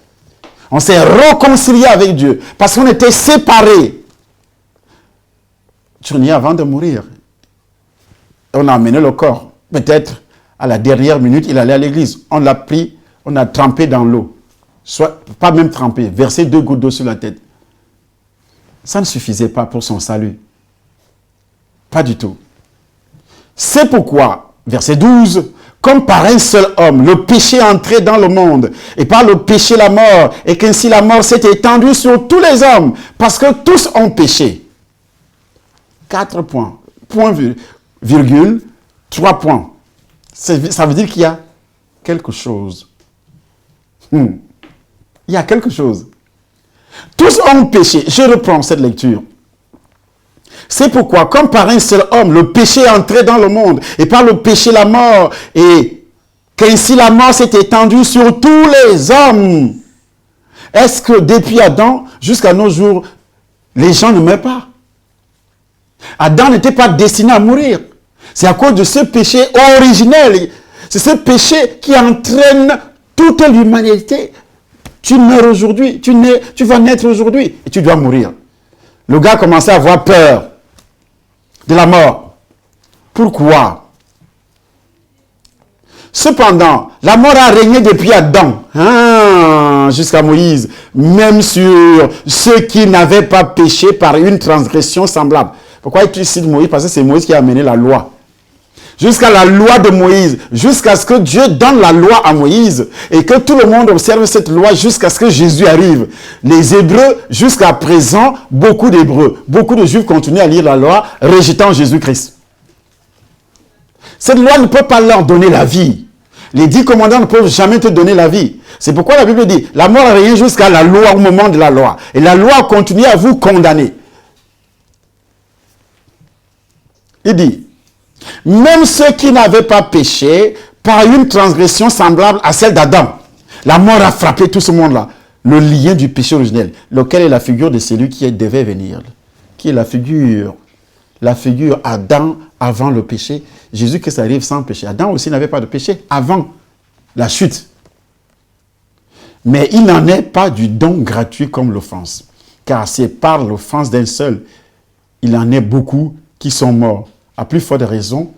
S2: On s'est réconcilié avec Dieu, parce qu'on était séparés. Journée avant de mourir, on a amené le corps. Peut-être à la dernière minute, il allait à l'église. On l'a pris, on a trempé dans l'eau. Soit, pas même trempé, versé 2 gouttes d'eau sur la tête. Ça ne suffisait pas pour son salut. Pas du tout. C'est pourquoi, verset 12, comme par un seul homme, le péché est entré dans le monde, et par le péché la mort, et qu'ainsi la mort s'est étendue sur tous les hommes, parce que tous ont péché. 4 points. Point, virgule, 3 points. Ça veut dire qu'il y a quelque chose. Il y a quelque chose. Tous ont péché. Je reprends cette lecture. C'est pourquoi, comme par un seul homme, le péché est entré dans le monde, et par le péché la mort, et qu'ainsi la mort s'est étendue sur tous les hommes. Est-ce que depuis Adam jusqu'à nos jours, les gens ne meurent pas? Adam n'était pas destiné à mourir. C'est à cause de ce péché originel. C'est ce péché qui entraîne toute l'humanité. Tu meurs aujourd'hui, tu vas naître aujourd'hui et tu dois mourir. Le gars commençait à avoir peur de la mort. Pourquoi? Cependant, la mort a régné depuis Adam jusqu'à Moïse, même sur ceux qui n'avaient pas péché par une transgression semblable. Pourquoi tu cites Moïse? Parce que c'est Moïse qui a amené la loi. Jusqu'à la loi de Moïse, jusqu'à ce que Dieu donne la loi à Moïse et que tout le monde observe cette loi jusqu'à ce que Jésus arrive. Les Hébreux, jusqu'à présent, beaucoup d'Hébreux, beaucoup de Juifs continuent à lire la loi, rejetant Jésus-Christ. Cette loi ne peut pas leur donner la vie. Les 10 commandants ne peuvent jamais te donner la vie. C'est pourquoi la Bible dit, la mort a régné jusqu'à la loi, au moment de la loi. Et la loi continue à vous condamner. Il dit, même ceux qui n'avaient pas péché par une transgression semblable à celle d'Adam. La mort a frappé tout ce monde-là. Le lien du péché originel, lequel est la figure de celui qui devait venir. Qui est la figure Adam avant le péché. Jésus-Christ arrive sans péché. Adam aussi n'avait pas de péché avant la chute. Mais il n'en est pas du don gratuit comme l'offense. Car c'est par l'offense d'un seul, il en est beaucoup qui sont morts. À plus forte raison,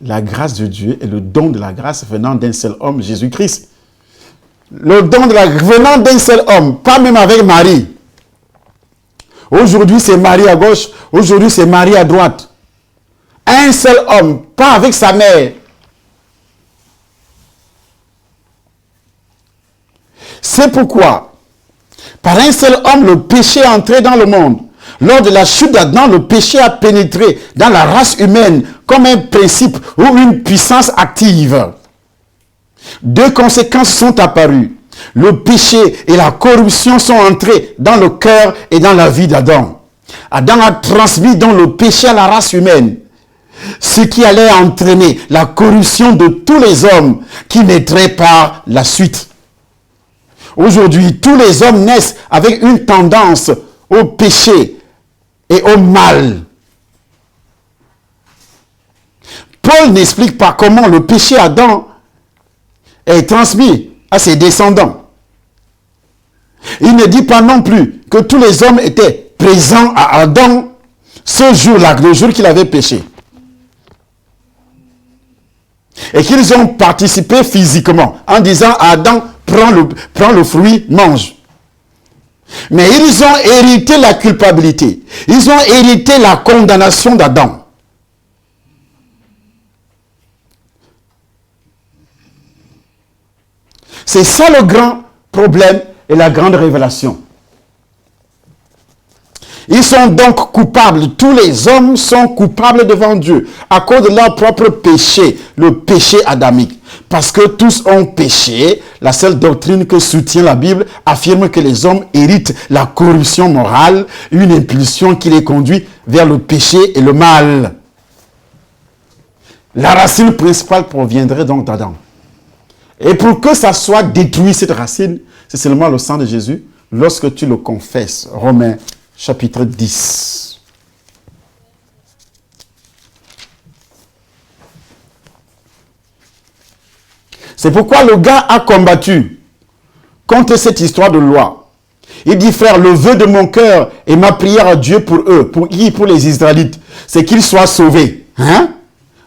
S2: la grâce de Dieu et le don de la grâce venant d'un seul homme, Jésus-Christ. Le don de la grâce venant d'un seul homme, pas même avec Marie. Aujourd'hui, c'est Marie à gauche, aujourd'hui, c'est Marie à droite. Un seul homme, pas avec sa mère. C'est pourquoi, par un seul homme, le péché est entré dans le monde. Lors de la chute d'Adam, le péché a pénétré dans la race humaine comme un principe ou une puissance active. Deux conséquences sont apparues. Le péché et la corruption sont entrés dans le cœur et dans la vie d'Adam. Adam a transmis donc le péché à la race humaine, ce qui allait entraîner la corruption de tous les hommes qui naîtraient par la suite. Aujourd'hui, tous les hommes naissent avec une tendance au péché et au mal. Paul n'explique pas comment le péché Adam est transmis à ses descendants. Il ne dit pas non plus que tous les hommes étaient présents à Adam ce jour-là, le jour qu'il avait péché. Et qu'ils ont participé physiquement en disant à Adam, prends le fruit, mange. Mais ils ont hérité la culpabilité. Ils ont hérité la condamnation d'Adam. C'est ça le grand problème et la grande révélation. Ils sont donc coupables. Tous les hommes sont coupables devant Dieu à cause de leur propre péché, le péché adamique. Parce que tous ont péché, la seule doctrine que soutient la Bible affirme que les hommes héritent la corruption morale, une impulsion qui les conduit vers le péché et le mal. La racine principale proviendrait donc d'Adam. Et pour que ça soit détruit, cette racine, c'est seulement le sang de Jésus, lorsque tu le confesses. Romains chapitre 10. C'est pourquoi le gars a combattu contre cette histoire de loi. Il dit, frère, le vœu de mon cœur et ma prière à Dieu pour eux, pour les Israélites, c'est qu'ils soient sauvés. Hein?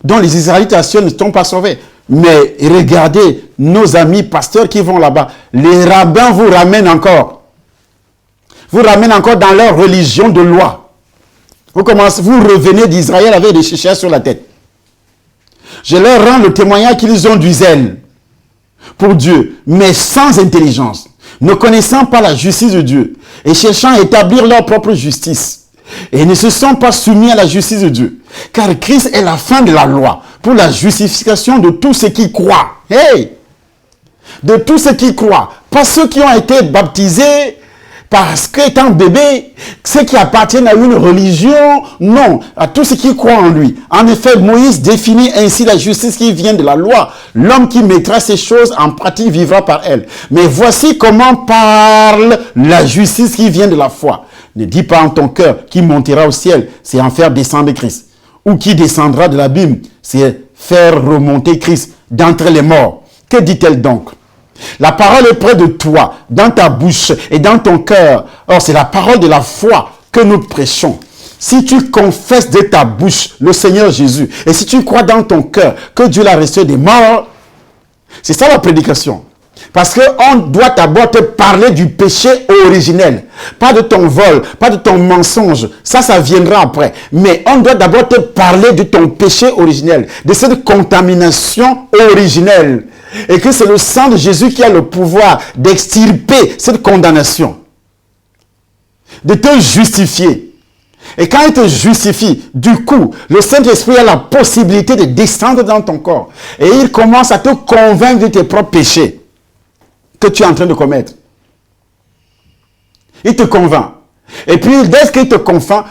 S2: Donc les Israélites à Sion ne sont pas sauvés. Mais regardez nos amis pasteurs qui vont là-bas. Les rabbins vous ramènent encore. Vous ramènent encore dans leur religion de loi. Vous revenez d'Israël avec des chichas sur la tête. Je leur rends le témoignage qu'ils ont du zèle pour Dieu, mais sans intelligence, ne connaissant pas la justice de Dieu et cherchant à établir leur propre justice. Et ne se sont pas soumis à la justice de Dieu. Car Christ est la fin de la loi pour la justification de tous ceux qui croient. Hey! De tous ceux qui croient. Pas ceux qui ont été baptisés parce qu'étant bébé, ceux qui appartiennent à une religion, non, à tous ceux qui croient en lui. En effet, Moïse définit ainsi la justice qui vient de la loi. L'homme qui mettra ces choses en pratique vivra par elle. Mais voici comment parle la justice qui vient de la foi. Ne dis pas en ton cœur qui montera au ciel, c'est en faire descendre Christ. Ou qui descendra de l'abîme, c'est faire remonter Christ d'entre les morts. Que dit-elle donc? La parole est près de toi, dans ta bouche et dans ton cœur. Or, c'est la parole de la foi que nous prêchons. Si tu confesses de ta bouche le Seigneur Jésus, et si tu crois dans ton cœur que Dieu l'a ressuscité des morts, c'est ça la prédication. Parce qu'on doit d'abord te parler du péché originel. Pas de ton vol, pas de ton mensonge. Ça viendra après. Mais on doit d'abord te parler de ton péché originel, de cette contamination originelle. Et que c'est le sang de Jésus qui a le pouvoir d'extirper cette condamnation. De te justifier. Et quand il te justifie, du coup, le Saint-Esprit a la possibilité de descendre dans ton corps. Et il commence à te convaincre de tes propres péchés que tu es en train de commettre. Il te convainc. Et puis, dès qu'il te convainc,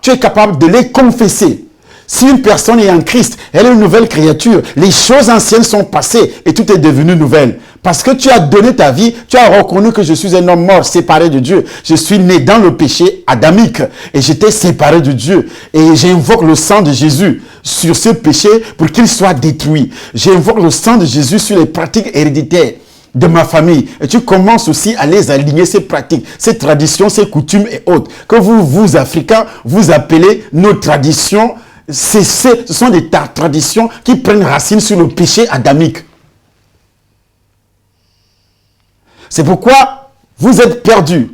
S2: tu es capable de les confesser. Si une personne est en Christ, elle est une nouvelle créature. Les choses anciennes sont passées et tout est devenu nouvelle. Parce que tu as donné ta vie, tu as reconnu que je suis un homme mort, séparé de Dieu. Je suis né dans le péché adamique et j'étais séparé de Dieu. Et j'invoque le sang de Jésus sur ce péché pour qu'il soit détruit. J'invoque le sang de Jésus sur les pratiques héréditaires de ma famille. Et tu commences aussi à les aligner, ces pratiques, ces traditions, ces coutumes et autres. Que vous Africains, vous appelez nos traditions. Ce sont des traditions qui prennent racine sur le péché adamique. C'est pourquoi vous êtes perdus.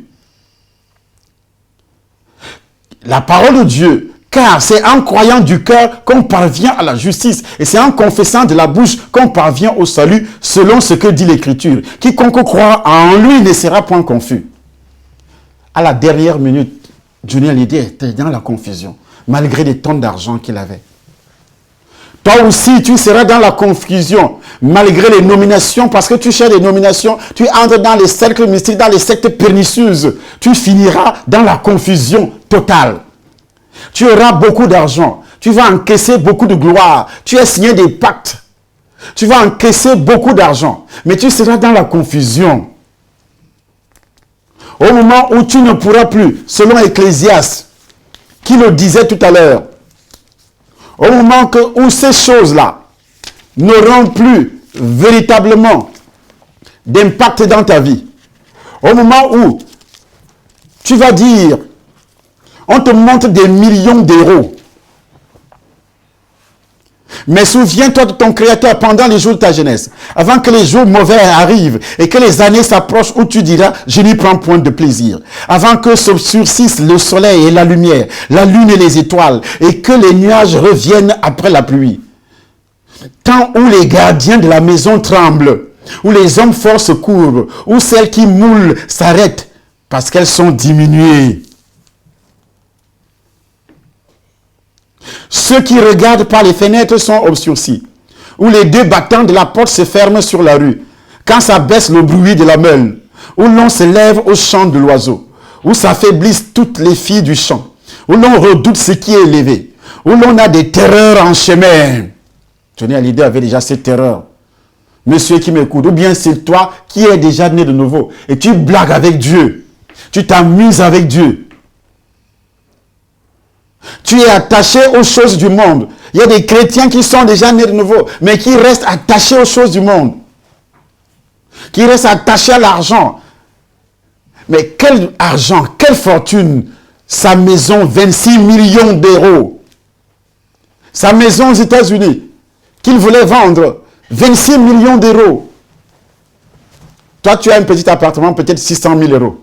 S2: La parole de Dieu, car c'est en croyant du cœur qu'on parvient à la justice, et c'est en confessant de la bouche qu'on parvient au salut, selon ce que dit l'Écriture. Quiconque croit en lui ne sera point confus. À la dernière minute, Johnny Hallyday était dans la confusion, malgré les tonnes d'argent qu'il avait. Toi aussi, tu seras dans la confusion, malgré les nominations, parce que tu cherches des nominations, tu entres dans les cercles mystiques, dans les sectes pernicieuses. Tu finiras dans la confusion totale. Tu auras beaucoup d'argent, tu vas encaisser beaucoup de gloire, tu as signé des pactes, tu vas encaisser beaucoup d'argent, mais tu seras dans la confusion. Au moment où tu ne pourras plus, selon Ecclésiaste, qui le disait tout à l'heure, au moment où ces choses-là n'auront plus véritablement d'impact dans ta vie, au moment où tu vas dire, on te montre des millions d'euros, mais souviens-toi de ton Créateur pendant les jours de ta jeunesse, avant que les jours mauvais arrivent et que les années s'approchent où tu diras, je n'y prends point de plaisir. Avant que se surcissent le soleil et la lumière, la lune et les étoiles, et que les nuages reviennent après la pluie. Temps où les gardiens de la maison tremblent, où les hommes forts se courbent, où celles qui moulent s'arrêtent parce qu'elles sont diminuées. Ceux qui regardent par les fenêtres sont obscurcis, où les deux battants de la porte se ferment sur la rue, quand ça baisse le bruit de la meule, où l'on se lève au chant de l'oiseau, où s'affaiblissent toutes les filles du champ, où l'on redoute ce qui est élevé, où l'on a des terreurs en chemin. Johnny Hallyday avait déjà ces terreurs. Monsieur qui m'écoute, ou bien c'est toi qui es déjà né de nouveau, et tu blagues avec Dieu, tu t'amuses avec Dieu. Tu es attaché aux choses du monde. Il y a des chrétiens qui sont déjà nés de nouveau, mais qui restent attachés aux choses du monde. Qui restent attachés à l'argent. Mais quel argent, quelle fortune. Sa maison, 26 millions d'euros. Sa maison aux États-Unis, qu'il voulait vendre, 26 millions d'euros. Toi, tu as un petit appartement, peut-être 600 000 euros.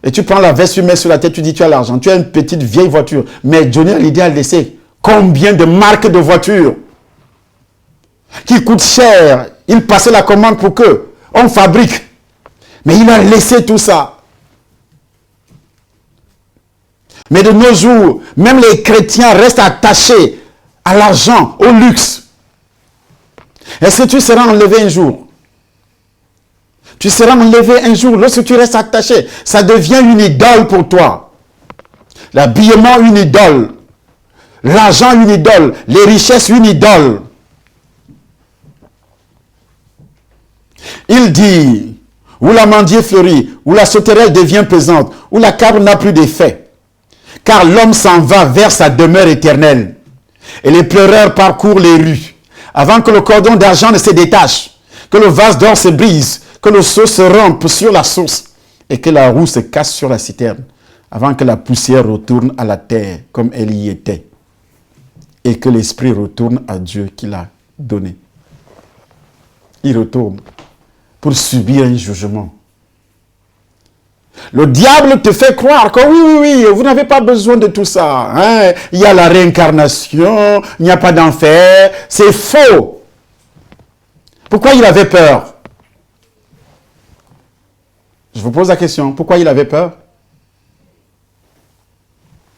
S2: Et tu prends la veste, tu mets sur la tête, tu dis tu as l'argent. Tu as une petite vieille voiture. Mais Johnny Hallyday a laissé combien de marques de voitures qui coûtent cher. Il passait la commande pour que on fabrique. Mais il a laissé tout ça. Mais de nos jours, même les chrétiens restent attachés à l'argent, au luxe. Est-ce que tu seras enlevé un jour? Tu seras enlevé un jour lorsque tu restes attaché. Ça devient une idole pour toi. L'habillement, une idole. L'argent, une idole. Les richesses, une idole. Il dit, où l'amandier fleurit, où la sauterelle devient pesante, où la cabre n'a plus d'effet. Car l'homme s'en va vers sa demeure éternelle. Et les pleureurs parcourent les rues, avant que le cordon d'argent ne se détache, que le vase d'or se brise, que le seau se rompe sur la source et que la roue se casse sur la citerne, avant que la poussière retourne à la terre comme elle y était et que l'esprit retourne à Dieu qui l'a donné. Il retourne pour subir un jugement. Le diable te fait croire que oui, vous n'avez pas besoin de tout ça. Hein? Il y a la réincarnation, il n'y a pas d'enfer. C'est faux. Pourquoi il avait peur? Je vous pose la question. Pourquoi il avait peur?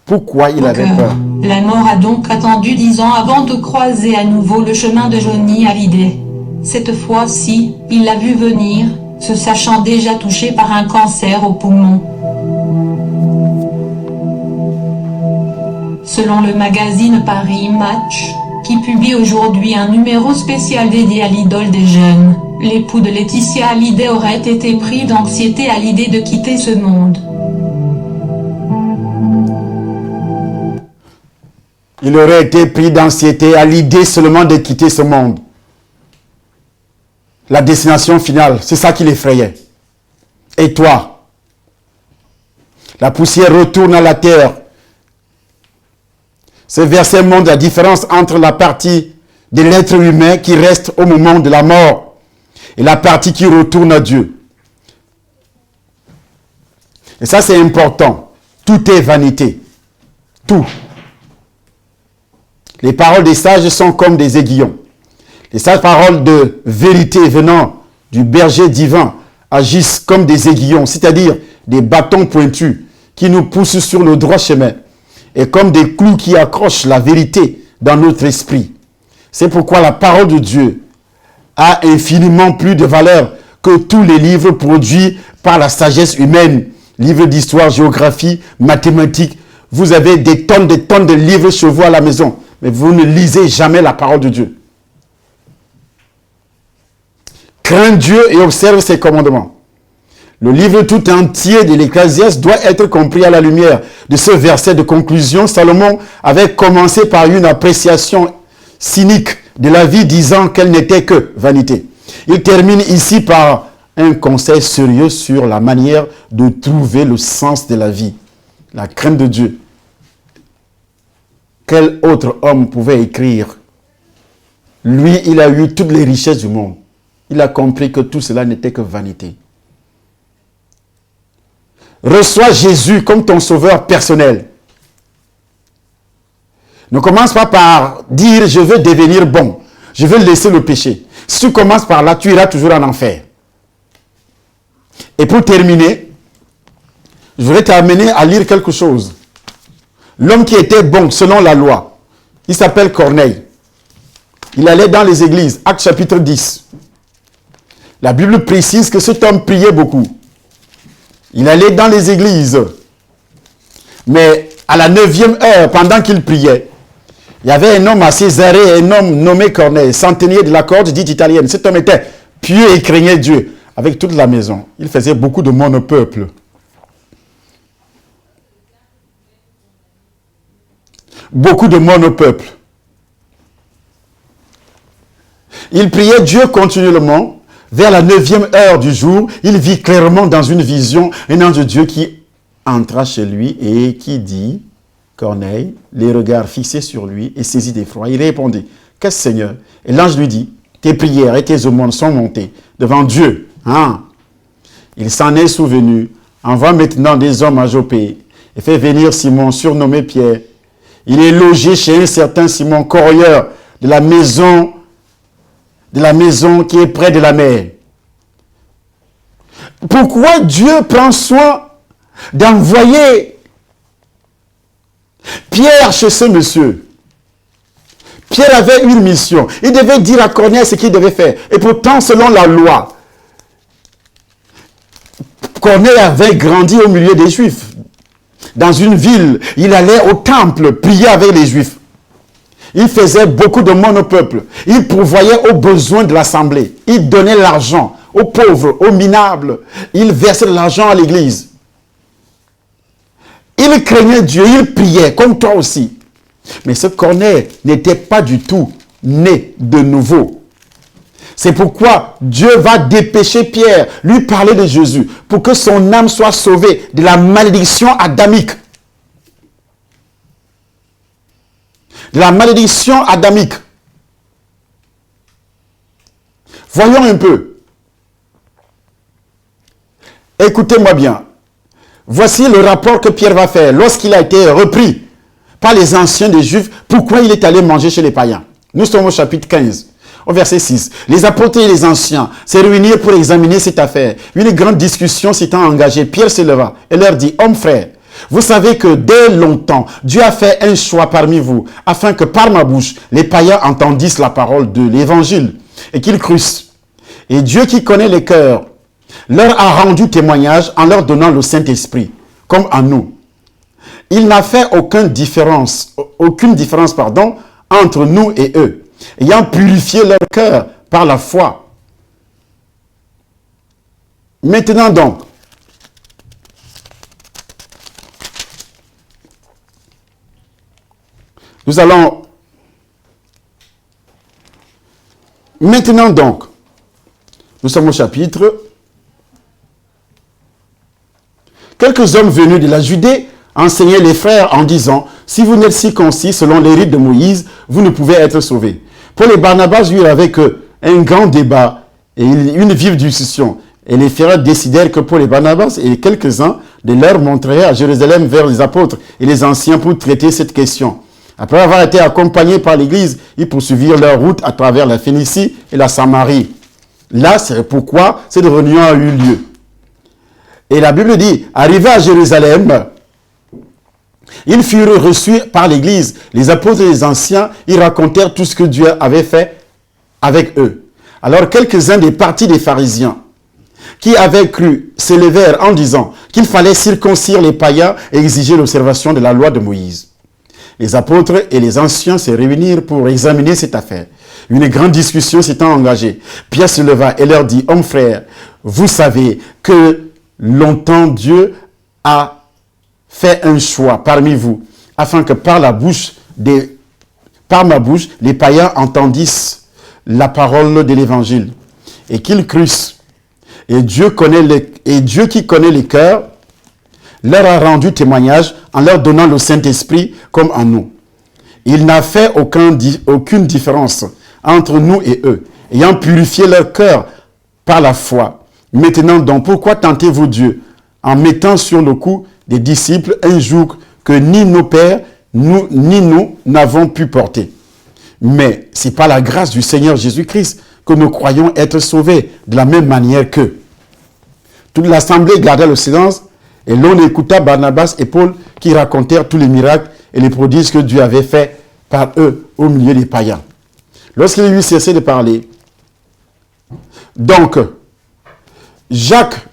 S2: Pourquoi il avait peur?
S1: La mort a donc attendu 10 ans avant de croiser à nouveau le chemin de Johnny Hallyday. Cette fois-ci, il l'a vu venir, se sachant déjà touché par un cancer au poumon. Selon le magazine Paris Match, qui publie aujourd'hui un numéro spécial dédié à l'idole des jeunes, l'époux de Laetitia Hallyday aurait été pris d'anxiété à l'idée de quitter ce monde.
S2: Il aurait été pris d'anxiété à l'idée seulement de quitter ce monde. la destination finale. C'est ça qui l'effrayait. Et toi? La poussière retourne à la terre. Ce verset montre la différence entre la partie de l'être humain qui reste au moment de la mort et la partie qui retourne à Dieu. Et ça, c'est important. Tout est vanité. Tout. Les paroles des sages sont comme des aiguillons. Les sages paroles de vérité venant du berger divin agissent comme des aiguillons, c'est-à-dire des bâtons pointus qui nous poussent sur le droit chemin et comme des clous qui accrochent la vérité dans notre esprit. C'est pourquoi la parole de Dieu a infiniment plus de valeur que tous les livres produits par la sagesse humaine. Livres d'histoire, géographie, mathématiques. Vous avez des tonnes de livres chez vous à la maison, mais vous ne lisez jamais la parole de Dieu. Crains Dieu et observe ses commandements. Le livre tout entier de l'Ecclésiaste doit être compris à la lumière de ce verset de conclusion. Salomon avait commencé par une appréciation cynique de la vie, disant qu'elle n'était que vanité. Il termine ici par un conseil sérieux sur la manière de trouver le sens de la vie, la crainte de Dieu. Quel autre homme pouvait écrire? Lui, il a eu toutes les richesses du monde. Il a compris que tout cela n'était que vanité. Reçois Jésus comme ton sauveur personnel. Ne commence pas par dire « je veux devenir bon, je veux laisser le péché ». Si tu commences par là, tu iras toujours en enfer. Et pour terminer, je voudrais t'amener à lire quelque chose. L'homme qui était bon selon la loi, il s'appelle Corneille. Il allait dans les églises, Actes chapitre 10. La Bible précise que cet homme priait beaucoup. Il allait dans les églises. Mais à la 9e heure, pendant qu'il priait, il y avait un homme à Césarée, un homme nommé Corneille, centenier de la corde dite italienne. Cet homme était pieux et craignait Dieu avec toute la maison. Il faisait beaucoup de monde au peuple. Beaucoup de monde au peuple. Il priait Dieu continuellement. Vers la 9e heure du jour, il vit clairement dans une vision un ange de Dieu qui entra chez lui et qui dit, Corneille, les regards fixés sur lui et saisi d'effroi, il répondit, qu'est-ce Seigneur? Et l'ange lui dit, tes prières et tes aumônes sont montées devant Dieu. Il s'en est souvenu, envoie maintenant des hommes à Jopé et fait venir Simon, surnommé Pierre. Il est logé chez un certain Simon, corroyeur de la maison qui est près de la mer. Pourquoi Dieu prend soin d'envoyer Pierre chez ce monsieur? Pierre avait une mission. Il devait dire à Corneille ce qu'il devait faire. Et pourtant, selon la loi, Corneille avait grandi au milieu des Juifs. Dans une ville, il allait au temple prier avec les Juifs. Il faisait beaucoup de monde au peuple. Il pourvoyait aux besoins de l'assemblée. Il donnait l'argent aux pauvres, aux minables. Il versait de l'argent à l'église. Il craignait Dieu, il priait, comme toi aussi. Mais ce Corneille n'était pas du tout né de nouveau. C'est pourquoi Dieu va dépêcher Pierre, lui parler de Jésus, pour que son âme soit sauvée de la malédiction adamique. La malédiction adamique. Voyons un peu. Écoutez-moi bien. Voici le rapport que Pierre va faire lorsqu'il a été repris par les anciens des Juifs. Pourquoi il est allé manger chez les païens? Nous sommes au chapitre 15, au verset 6. Les apôtres et les anciens se réunirent pour examiner cette affaire. Une grande discussion s'étant engagée, Pierre se leva et leur dit, « Hommes frères, vous savez que dès longtemps, Dieu a fait un choix parmi vous, afin que par ma bouche, les païens entendissent la parole de l'évangile et qu'ils crussent. Et Dieu qui connaît les cœurs, leur a rendu témoignage en leur donnant le Saint-Esprit, comme à nous. Il n'a fait aucune différence entre nous et eux, ayant purifié leur cœur par la foi. Maintenant donc, Nous sommes au chapitre. Quelques hommes venus de la Judée enseignaient les frères en disant, si vous n'êtes circoncis selon les rites de Moïse, vous ne pouvez être sauvés. Paul et Barnabas eurent avec eux un grand débat et une vive discussion. Et les frères décidèrent que Paul et Barnabas et quelques-uns de leurs montreraient à Jérusalem vers les apôtres et les anciens pour traiter cette question. Après avoir été accompagnés par l'Église, ils poursuivirent leur route à travers la Phénicie et la Samarie. Là, c'est pourquoi cette réunion a eu lieu. Et la Bible dit, arrivés à Jérusalem, ils furent reçus par l'Église. Les apôtres et les anciens, ils racontèrent tout ce que Dieu avait fait avec eux. Alors quelques-uns des partis des pharisiens qui avaient cru s'élevèrent en disant qu'il fallait circoncire les païens et exiger l'observation de la loi de Moïse. Les apôtres et les anciens se réunirent pour examiner cette affaire. Une grande discussion s'étant engagée. Pierre se leva et leur dit, « Hommes frères, vous savez que longtemps Dieu a fait un choix parmi vous, afin que par ma bouche, les païens entendissent la parole de l'évangile, et qu'ils crussent. Et Dieu qui connaît les cœurs, leur a rendu témoignage en leur donnant le Saint-Esprit comme en nous. Il n'a fait aucune différence entre nous et eux, ayant purifié leur cœur par la foi. Maintenant donc, pourquoi tentez-vous Dieu en mettant sur le cou des disciples un joug que ni nos pères, ni nous n'avons pu porter? Mais c'est par la grâce du Seigneur Jésus-Christ que nous croyons être sauvés de la même manière qu'eux. Toute l'assemblée garda le silence et l'on écouta Barnabas et Paul qui racontèrent tous les miracles et les prodiges que Dieu avait fait par eux au milieu des païens. Lorsqu'il eut cessé de parler, donc, Jacques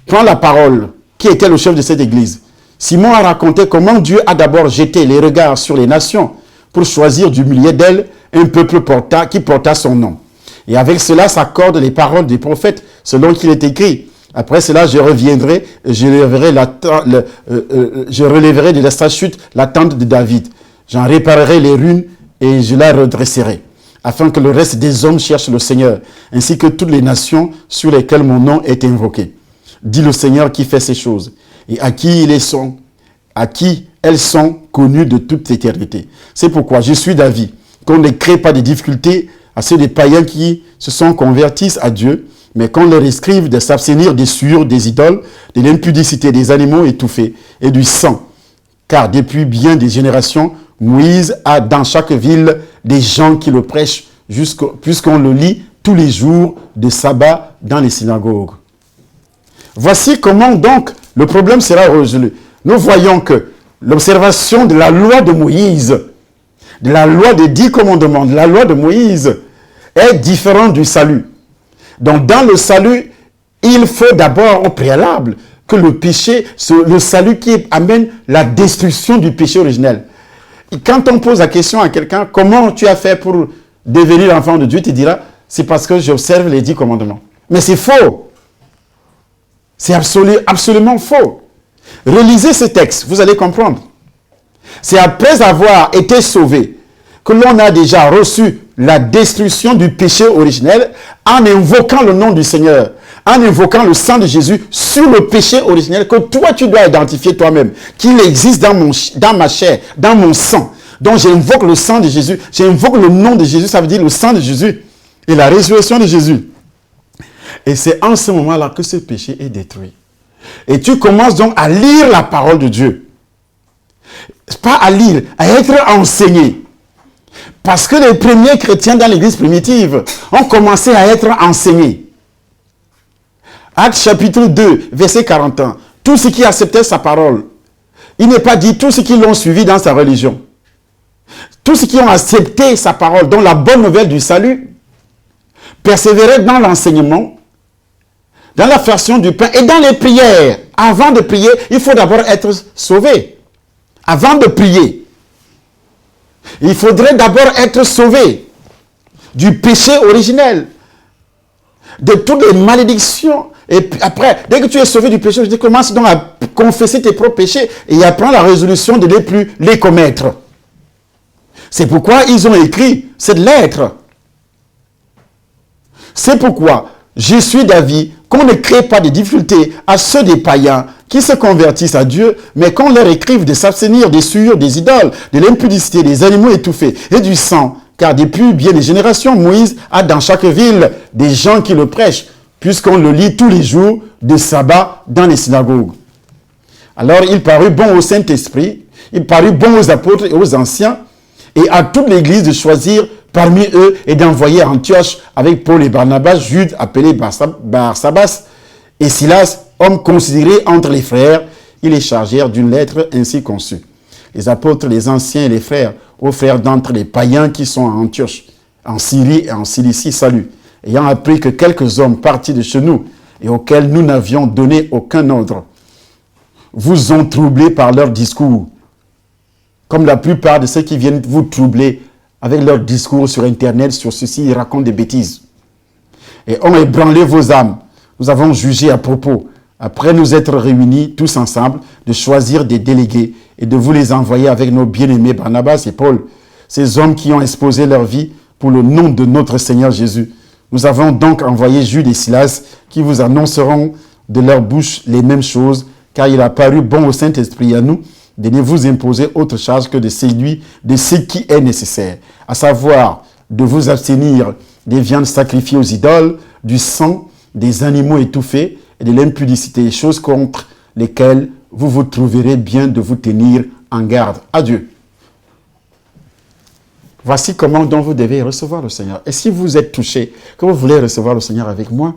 S2: prend la parole, qui était le chef de cette église. Simon a raconté comment Dieu a d'abord jeté les regards sur les nations pour choisir du milieu d'elles un peuple qui porta son nom. Et avec cela s'accordent les paroles des prophètes selon qu'il est écrit. Après cela, je reviendrai et je relèverai de la chute la tente de David. J'en réparerai les ruines et je la redresserai, afin que le reste des hommes cherche le Seigneur, ainsi que toutes les nations sur lesquelles mon nom est invoqué. Dit le Seigneur qui fait ces choses, et à qui elles sont connues de toute éternité. C'est pourquoi je suis d'avis qu'on ne crée pas de difficultés à ceux des païens qui se sont convertis à Dieu, mais qu'on leur escrive de s'abstenir des souillures des idoles, de l'impudicité des animaux étouffés et du sang. Car depuis bien des générations, Moïse a dans chaque ville des gens qui le prêchent, puisqu'on le lit tous les jours de sabbat dans les synagogues. Voici comment donc le problème sera résolu. Nous voyons que l'observation de la loi de Moïse, de la loi des 10 commandements, de la loi de Moïse, est différente du salut. Donc dans le salut, il faut d'abord au préalable que le péché, le salut qui amène la destruction du péché originel. Et quand on pose la question à quelqu'un, comment tu as fait pour devenir enfant de Dieu, il te dira, c'est parce que j'observe les 10 commandements. Mais c'est faux. C'est absolument faux. Relisez ce texte, vous allez comprendre. C'est après avoir été sauvé que l'on a déjà reçu la destruction du péché originel en invoquant le nom du Seigneur, en invoquant le sang de Jésus sur le péché originel que toi tu dois identifier toi-même, qu'il existe dans ma chair, dans mon sang. Donc j'invoque le sang de Jésus, j'invoque le nom de Jésus, ça veut dire le sang de Jésus et la résurrection de Jésus. Et c'est en ce moment-là que ce péché est détruit. Et tu commences donc à lire la parole de Dieu. Pas à lire, à être enseigné. Parce que les premiers chrétiens dans l'église primitive ont commencé à être enseignés. Actes chapitre 2, verset 41. Tous ceux qui acceptaient sa parole. Il n'est pas dit tous ceux qui l'ont suivi dans sa religion. Tous ceux qui ont accepté sa parole, dont la bonne nouvelle du salut, persévéraient dans l'enseignement, dans la fraction du pain et dans les prières. Avant de prier, il faut d'abord être sauvé. Avant de prier, il faudrait d'abord être sauvé du péché originel, de toutes les malédictions. Et puis après, dès que tu es sauvé du péché, tu commences donc à confesser tes propres péchés et à prendre la résolution de ne plus les commettre. C'est pourquoi ils ont écrit cette lettre. C'est pourquoi je suis d'avis qu'on ne crée pas de difficultés à ceux des païens qui se convertissent à Dieu, mais qu'on leur écrive de s'abstenir des souillures des idoles, de l'impudicité, des animaux étouffés et du sang. Car depuis bien des générations, Moïse a dans chaque ville des gens qui le prêchent, puisqu'on le lit tous les jours de sabbat dans les synagogues. Alors il parut bon au Saint-Esprit, il parut bon aux apôtres et aux anciens, et à toute l'Église de choisir parmi eux et d'envoyer à Antioche avec Paul et Barnabas, Jude appelé Barsabas, et Silas, hommes considérés entre les frères. Ils les chargèrent d'une lettre ainsi conçue. Les apôtres, les anciens et les frères, aux frères d'entre les païens qui sont à Antioche, en Syrie et en Cilicie, salut. Ayant appris que quelques hommes partis de chez nous et auxquels nous n'avions donné aucun ordre, vous ont troublé par leur discours, comme la plupart de ceux qui viennent vous troubler avec leur discours sur Internet, sur ceci, ils racontent des bêtises. Et ont ébranlé vos âmes. Nous avons jugé à propos, après nous être réunis tous ensemble, de choisir des délégués et de vous les envoyer avec nos bien-aimés Barnabas et Paul, ces hommes qui ont exposé leur vie pour le nom de notre Seigneur Jésus. Nous avons donc envoyé Jude et Silas qui vous annonceront de leur bouche les mêmes choses, car il a paru bon au Saint-Esprit à nous de ne vous imposer autre charge que de séduire de ce qui est nécessaire, à savoir de vous abstenir des viandes sacrifiées aux idoles, du sang, des animaux étouffés et de l'impudicité, choses contre lesquelles vous vous trouverez bien de vous tenir en garde. Adieu. Voici comment donc vous devez recevoir le Seigneur. Et si vous êtes touché, que vous voulez recevoir le Seigneur avec moi,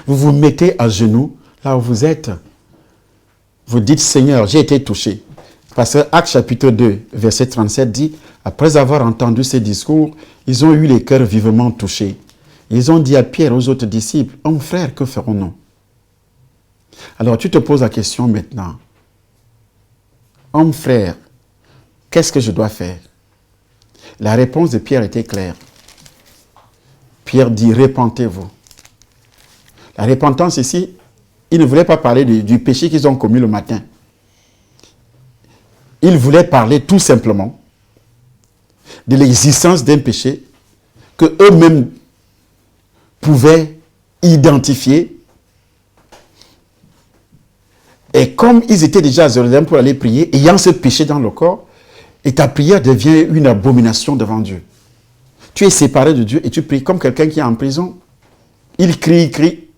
S2: vous vous mettez à genoux là où vous êtes. Vous dites, Seigneur, j'ai été touché. Parce que Actes chapitre 2, verset 37 dit, après avoir entendu ces discours, ils ont eu les cœurs vivement touchés. Ils ont dit à Pierre et aux autres disciples, « Hommes frères, que ferons-nous » Alors tu te poses la question maintenant. « Hommes frères, qu'est-ce que je dois faire » La réponse de Pierre était claire. Pierre dit, « Repentez-vous » La repentance ici, il ne voulait pas parler du péché qu'ils ont commis le matin. Il voulait parler tout simplement de l'existence d'un péché que eux-mêmes pouvaient identifier. Et comme ils étaient déjà à Jérusalem pour aller prier, ayant ce péché dans le corps, et ta prière devient une abomination devant Dieu. Tu es séparé de Dieu et tu pries comme quelqu'un qui est en prison. Il crie,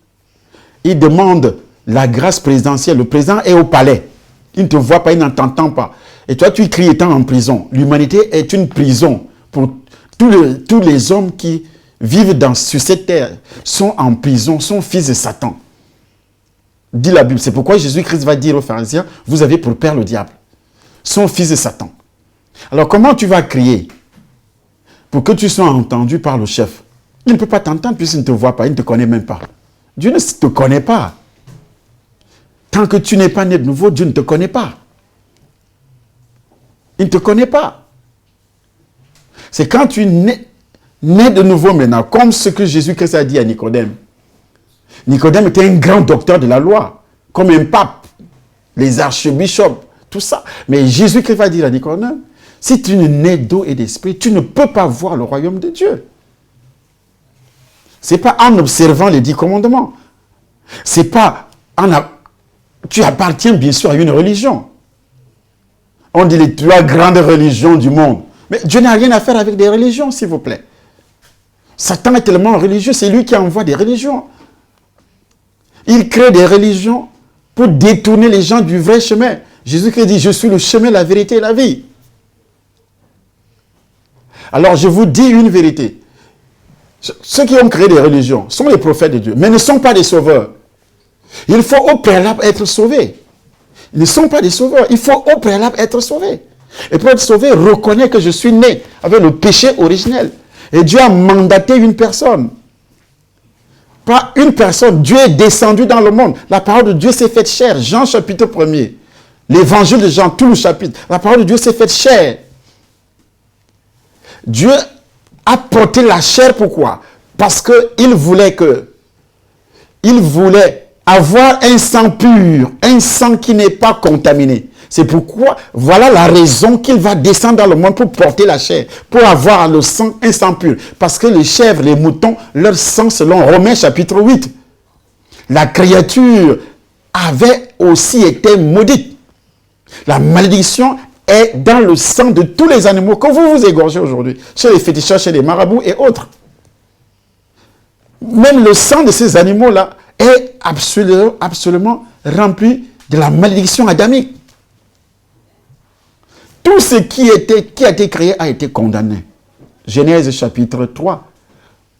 S2: il demande la grâce présidentielle. Le président est au palais. Il ne te voit pas, il ne t'entend pas. Et toi, tu cries étant en prison. L'humanité est une prison pour tous les hommes qui vivent sur cette terre, sont en prison, sont fils de Satan. Dit la Bible. C'est pourquoi Jésus-Christ va dire aux pharisiens, vous avez pour père le diable. Sont fils de Satan. Alors comment tu vas crier pour que tu sois entendu par le chef? Il ne peut pas t'entendre puisqu'il ne te voit pas, il ne te connaît même pas. Dieu ne te connaît pas. Tant que tu n'es pas né de nouveau, Dieu ne te connaît pas. Il ne te connaît pas. C'est quand tu nais de nouveau maintenant, comme ce que Jésus-Christ a dit à Nicodème. Nicodème était un grand docteur de la loi, comme un pape, les archbishops, tout ça. Mais Jésus-Christ va dire à Nicodème, si tu n'es né d'eau et d'esprit, tu ne peux pas voir le royaume de Dieu. Ce n'est pas en observant les 10 commandements. C'est pas tu appartiens bien sûr à une religion. On dit les 3 grandes religions du monde. Mais Dieu n'a rien à faire avec des religions, s'il vous plaît. Satan est tellement religieux, c'est lui qui envoie des religions. Il crée des religions pour détourner les gens du vrai chemin. Jésus-Christ dit, je suis le chemin, la vérité et la vie. Alors je vous dis une vérité. Ceux qui ont créé des religions sont les prophètes de Dieu, mais ne sont pas des sauveurs. Il faut au préalable être sauvé. Ils ne sont pas des sauveurs. Il faut au préalable être sauvé. Et pour être sauvé, reconnais que je suis né avec le péché originel. Et Dieu a mandaté une personne. Pas une personne. Dieu est descendu dans le monde. La parole de Dieu s'est faite chair. Jean chapitre 1er. L'évangile de Jean, tout le chapitre. La parole de Dieu s'est faite chair. Dieu a porté la chair, pourquoi? Parce qu'il voulait avoir un sang pur, un sang qui n'est pas contaminé. C'est pourquoi, voilà la raison qu'il va descendre dans le monde pour porter la chair, pour avoir le sang, un sang pur. Parce que les chèvres, les moutons, leur sang, selon Romains chapitre 8, la créature avait aussi été maudite. La malédiction est dans le sang de tous les animaux que vous vous égorgez aujourd'hui, chez les féticheurs, chez les marabouts et autres. Même le sang de ces animaux-là est absolument rempli de la malédiction adamique. Tout ce qui a été créé a été condamné. Genèse chapitre 3,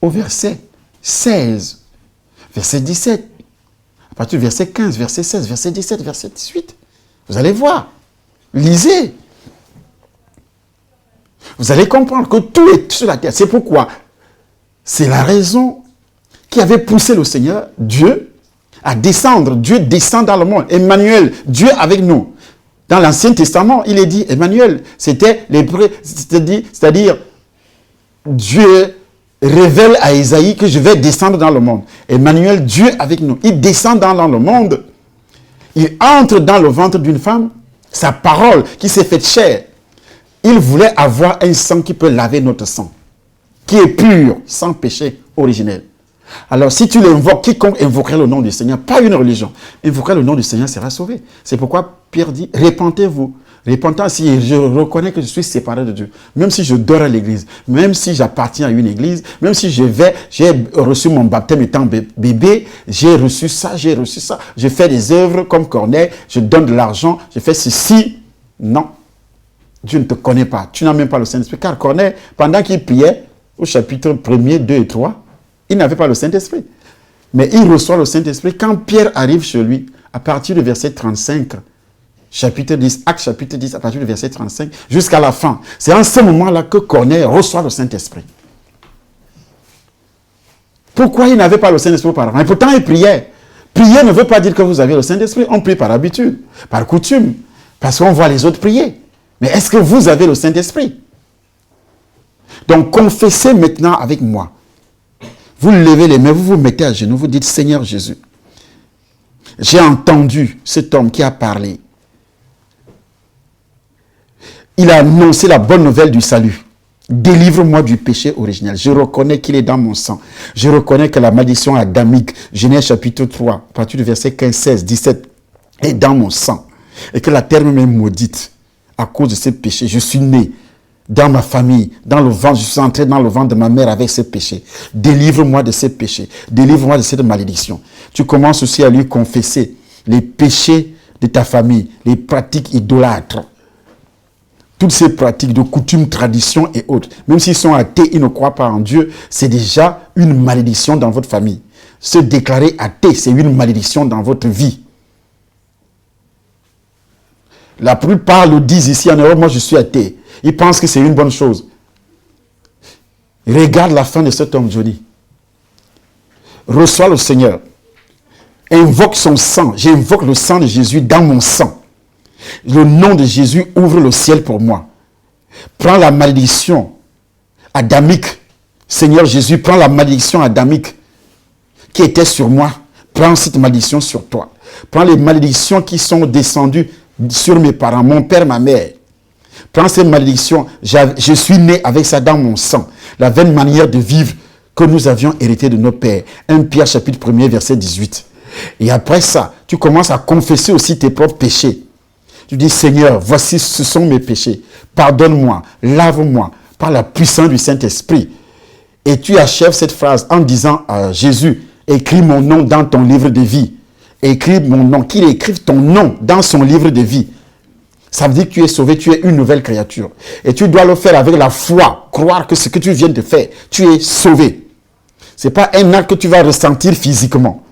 S2: au verset 16, verset 17, à partir du verset 15, verset 16, verset 17, verset 18. Vous allez voir, lisez. Vous allez comprendre que tout est sur la terre. C'est pourquoi, c'est la raison qui avait poussé le Seigneur, Dieu, à descendre. Dieu descend dans le monde. Emmanuel, Dieu avec nous. Dans l'Ancien Testament, il est dit, Emmanuel, c'est-à-dire Dieu révèle à Isaïe que je vais descendre dans le monde. Emmanuel, Dieu avec nous. Il descend dans le monde. Il entre dans le ventre d'une femme. Sa parole qui s'est faite chair. Il voulait avoir un sang qui peut laver notre sang. Qui est pur, sans péché originel. Alors, si tu l'invoques, quiconque invoquerait le nom du Seigneur, pas une religion, invoquerait le nom du Seigneur sera sauvé. C'est pourquoi Pierre dit, répentez-vous. Repentant, si je reconnais que je suis séparé de Dieu, même si je dors à l'église, même si j'appartiens à une église, même si j'ai reçu mon baptême étant bébé, j'ai reçu ça, je fais des œuvres comme Corneille, je donne de l'argent, je fais ceci. Non, Dieu ne te connaît pas, tu n'as même pas le Saint-Esprit. Car Corneille, pendant qu'il priait, au chapitre 1er, 2 et 3, il n'avait pas le Saint-Esprit. Mais il reçoit le Saint-Esprit quand Pierre arrive chez lui, à partir du verset 35, chapitre 10, Actes chapitre 10, à partir du verset 35, jusqu'à la fin. C'est en ce moment-là que Corneille reçoit le Saint-Esprit. Pourquoi il n'avait pas le Saint-Esprit auparavant? Et pourtant, il priait. Prier ne veut pas dire que vous avez le Saint-Esprit. On prie par habitude, par coutume, parce qu'on voit les autres prier. Mais est-ce que vous avez le Saint-Esprit? Donc, confessez maintenant avec moi. Vous levez les mains, vous vous mettez à genoux, vous dites, Seigneur Jésus, j'ai entendu cet homme qui a parlé. Il a annoncé la bonne nouvelle du salut. Délivre-moi du péché originel. Je reconnais qu'il est dans mon sang. Je reconnais que la malédiction adamique, Genèse chapitre 3, à partir du verset 15, 16, 17, est dans mon sang. Et que la terre m'est maudite à cause de ces péchés. Je suis né dans ma famille, dans le ventre, je suis entré dans le ventre de ma mère avec ces péchés. Délivre-moi de ces péchés. Délivre-moi de cette malédiction. Tu commences aussi à lui confesser les péchés de ta famille, les pratiques idolâtres. Toutes ces pratiques de coutumes, traditions et autres. Même s'ils sont athées, ils ne croient pas en Dieu, c'est déjà une malédiction dans votre famille. Se déclarer athée, c'est une malédiction dans votre vie. La plupart le disent ici en Europe, moi je suis athée. Ils pensent que c'est une bonne chose. Regarde la fin de cet homme, Johnny. Reçois le Seigneur. Invoque son sang. J'invoque le sang de Jésus dans mon sang. Le nom de Jésus ouvre le ciel pour moi. Prends la malédiction adamique. Seigneur Jésus, prends la malédiction adamique qui était sur moi. Prends cette malédiction sur toi. Prends les malédictions qui sont descendues sur mes parents, mon père, ma mère. Prends ces malédictions. Je suis né avec ça dans mon sang. La vaine manière de vivre que nous avions hérité de nos pères. 1 Pierre chapitre 1er verset 18. Et après ça, tu commences à confesser aussi tes propres péchés. Tu dis, Seigneur, voici, ce sont mes péchés. Pardonne-moi, lave-moi par la puissance du Saint-Esprit. Et tu achèves cette phrase en disant à Jésus, écris mon nom dans ton livre de vie. Écris mon nom, qu'il écrive ton nom dans son livre de vie. Ça veut dire que tu es sauvé, tu es une nouvelle créature. Et tu dois le faire avec la foi, croire que ce que tu viens de faire, tu es sauvé. Ce n'est pas un acte que tu vas ressentir physiquement.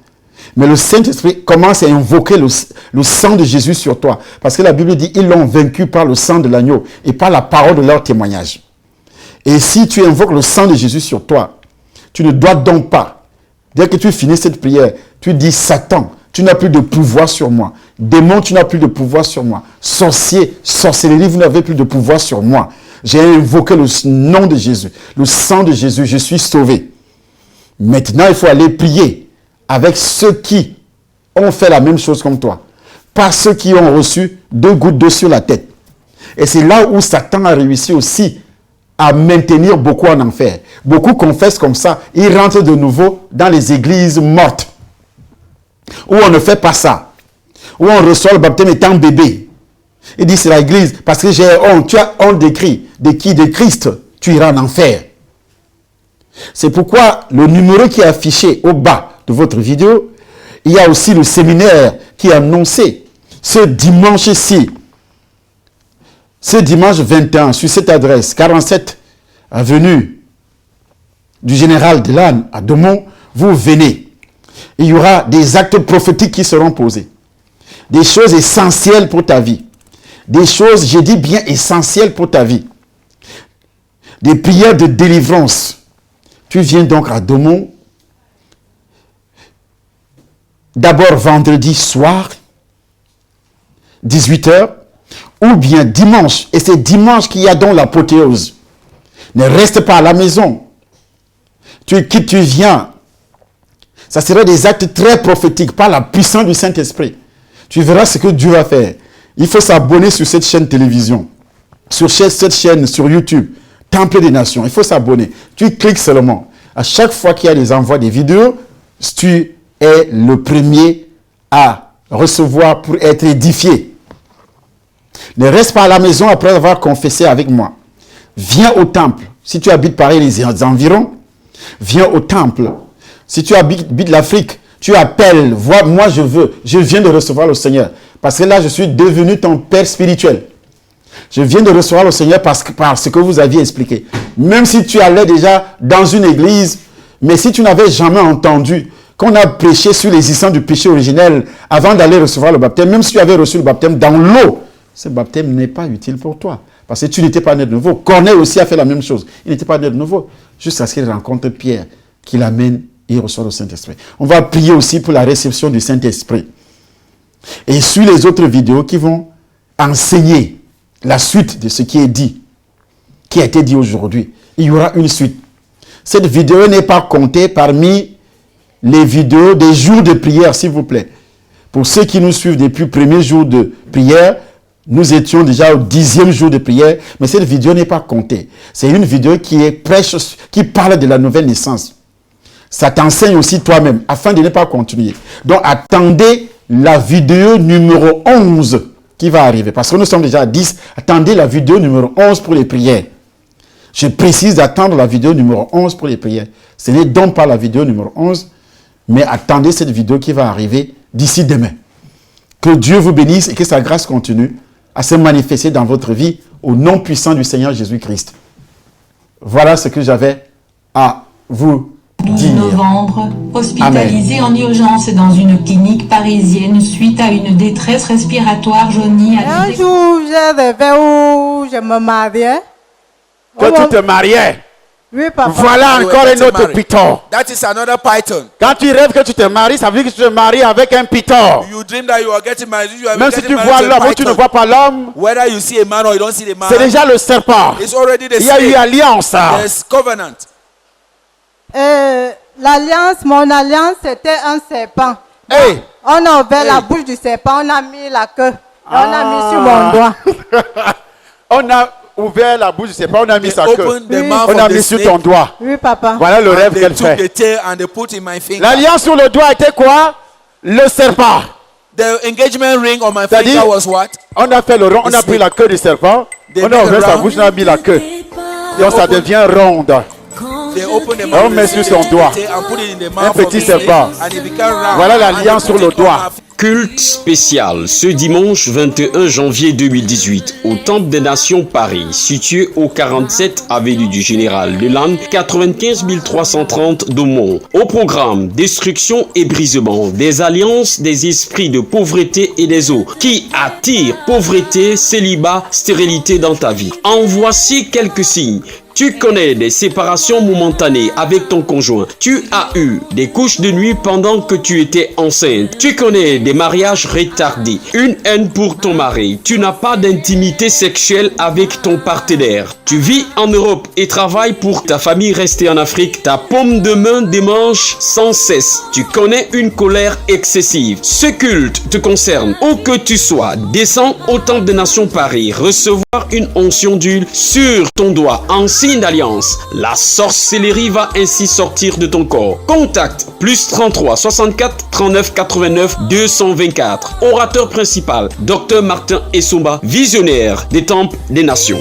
S2: Mais le Saint-Esprit commence à invoquer le sang de Jésus sur toi. Parce que la Bible dit, ils l'ont vaincu par le sang de l'agneau et par la parole de leur témoignage. Et si tu invoques le sang de Jésus sur toi, tu ne dois donc pas, dès que tu finis cette prière, tu dis, Satan, tu n'as plus de pouvoir sur moi. Démon, tu n'as plus de pouvoir sur moi. Sorcier, sorcellerie, vous n'avez plus de pouvoir sur moi. J'ai invoqué le nom de Jésus, le sang de Jésus, je suis sauvé. Maintenant, il faut aller prier avec ceux qui ont fait la même chose comme toi. par ceux qui ont reçu 2 gouttes d'eau sur la tête. Et c'est là où Satan a réussi aussi à maintenir beaucoup en enfer. Beaucoup confessent comme ça, ils rentrent de nouveau dans les églises mortes, où on ne fait pas ça, où on reçoit le baptême étant bébé. Il dit c'est l'église, parce que j'ai honte. Tu as honte de qui? De qui? De Christ. Tu iras en enfer. C'est pourquoi le numéro qui est affiché au bas de votre vidéo, il y a aussi le séminaire qui est annoncé ce dimanche-ci. Ce dimanche 21, sur cette adresse, 47 avenue du Général Delane à Domont, vous venez. Il y aura des actes prophétiques qui seront posés. Des choses essentielles pour ta vie. Des choses, je dis bien essentielles pour ta vie. Des prières de délivrance. Tu viens donc à Domont. D'abord vendredi soir, 18h, ou bien dimanche. Et c'est dimanche qu'il y a donc l'apothéose. Ne reste pas à la maison. Tu quittes, tu viens. Ça serait des actes très prophétiques par la puissance du Saint-Esprit. Tu verras ce que Dieu va faire. Il faut s'abonner sur cette chaîne télévision, sur cette chaîne sur YouTube, Temple des Nations. Il faut s'abonner. Tu cliques seulement. À chaque fois qu'il y a des envois des vidéos, tu es le premier à recevoir pour être édifié. Ne reste pas à la maison après avoir confessé avec moi. Viens au temple. Si tu habites Paris les environs, viens au temple. Si tu habites l'Afrique, tu appelles, vois, moi je viens de recevoir le Seigneur. Parce que là, je suis devenu ton père spirituel. Je viens de recevoir le Seigneur par ce que vous aviez expliqué. Même si tu allais déjà dans une église, mais si tu n'avais jamais entendu qu'on a prêché sur l'existence du péché originel avant d'aller recevoir le baptême, même si tu avais reçu le baptême dans l'eau, ce baptême n'est pas utile pour toi. Parce que tu n'étais pas né de nouveau. Corneille aussi a fait la même chose. Il n'était pas né de nouveau. Jusqu'à ce qu'il rencontre Pierre, qui l'amène et il reçoit le Saint-Esprit. On va prier aussi pour la réception du Saint-Esprit. Et sur les autres vidéos qui vont enseigner la suite de ce qui est dit, qui a été dit aujourd'hui, il y aura une suite. Cette vidéo n'est pas comptée parmi les vidéos des jours de prière, s'il vous plaît. Pour ceux qui nous suivent depuis le premier jour de prière, nous étions déjà au 10e jour de prière, mais cette vidéo n'est pas comptée. C'est une vidéo qui est prêche, qui parle de la nouvelle naissance. Ça t'enseigne aussi toi-même, afin de ne pas continuer. Donc, attendez la vidéo numéro 11 qui va arriver. Parce que nous sommes déjà à 10. Attendez la vidéo numéro 11 pour les prières. Je précise d'attendre la vidéo numéro 11 pour les prières. Ce n'est donc pas la vidéo numéro 11, mais attendez cette vidéo qui va arriver d'ici demain. Que Dieu vous bénisse et que sa grâce continue à se manifester dans votre vie au nom puissant du Seigneur Jésus-Christ. Voilà ce que j'avais à vous
S1: 12 novembre, hospitalisé en urgence dans une clinique parisienne suite à une détresse respiratoire jaunie à
S3: Un jour, je rêvais où je me mariais.
S2: Que tu te mariais.
S3: Oui, papa.
S2: Voilà encore un autre python.
S4: That is another python.
S2: Quand tu rêves que tu te maries, ça veut dire que tu te maries avec un python.
S4: You dream that you are getting married. You are
S2: Même si
S4: getting
S2: tu
S4: married
S2: vois
S4: to a
S2: l'homme ou tu ne
S4: python.
S2: vois pas l'homme,
S4: Whether you see a man or you don't see the man,
S2: c'est déjà le serpent.
S4: it's already the
S2: Il y a eu
S4: snake.
S2: alliance.
S4: There's covenant.
S3: L'alliance, mon alliance, c'était un serpent.
S2: Hey.
S3: On a ouvert
S2: Hey.
S3: la bouche du serpent, on a mis la queue. Et on a mis sur mon doigt.
S2: On a ouvert la bouche du serpent, on a mis
S4: They
S2: sa queue.
S4: opened the
S3: Oui.
S4: mouth
S2: On a
S4: of the
S2: mis sur
S4: snake.
S2: ton doigt.
S3: Oui, papa.
S2: Voilà le rêve
S4: And they
S2: qu'elle
S4: took
S2: fait.
S4: the tail and they put in my finger.
S2: L'alliance sur le doigt était quoi? Le serpent.
S4: The engagement ring on my
S2: C'est-à-dire-
S4: finger was what?
S2: On a fait le rond, on a pris la queue du serpent,
S4: They
S2: on a
S4: made
S2: ouvert sa
S4: around.
S2: bouche, on a mis la queue. Et donc ça devient ronde.
S4: They opened the
S2: On
S4: mouth of
S2: met
S4: the
S2: sur
S4: snake,
S2: son doigt.
S4: the tail, and put it in the
S2: Un
S4: mouth of
S2: petit
S4: the snake,
S2: serpent.
S4: and it became round.
S2: Voilà
S4: And
S2: l'alliance
S4: they
S2: sur
S4: put
S2: le
S4: it on
S2: doigt.
S4: my
S5: Culte spécial ce dimanche 21 janvier 2018 au Temple des Nations Paris, situé au 47 avenue du Général Delane, 95 330 Domont. Au programme, destruction et brisement des alliances des esprits de pauvreté et des eaux qui attirent pauvreté, célibat, stérilité dans ta vie. En voici quelques signes. Tu connais des séparations momentanées avec ton conjoint. Tu as eu des couches de nuit pendant que tu étais enceinte. Tu connais des mariages retardés. Une haine pour ton mari. Tu n'as pas d'intimité sexuelle avec ton partenaire. Tu vis en Europe et travailles pour ta famille restée en Afrique. Ta paume de main démange sans cesse. Tu connais une colère excessive. Ce culte te concerne. Où que tu sois, descends au Temple des Nations Paris. Recevoir une onction d'huile sur ton doigt en signe d'alliance. La sorcellerie va ainsi sortir de ton corps. Contact plus 33 64 39 89 224. Orateur principal, Dr Martin Essomba, visionnaire des Temples des Nations.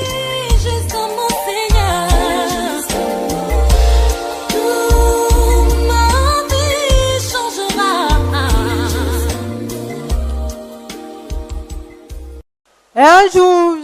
S3: Et un jour,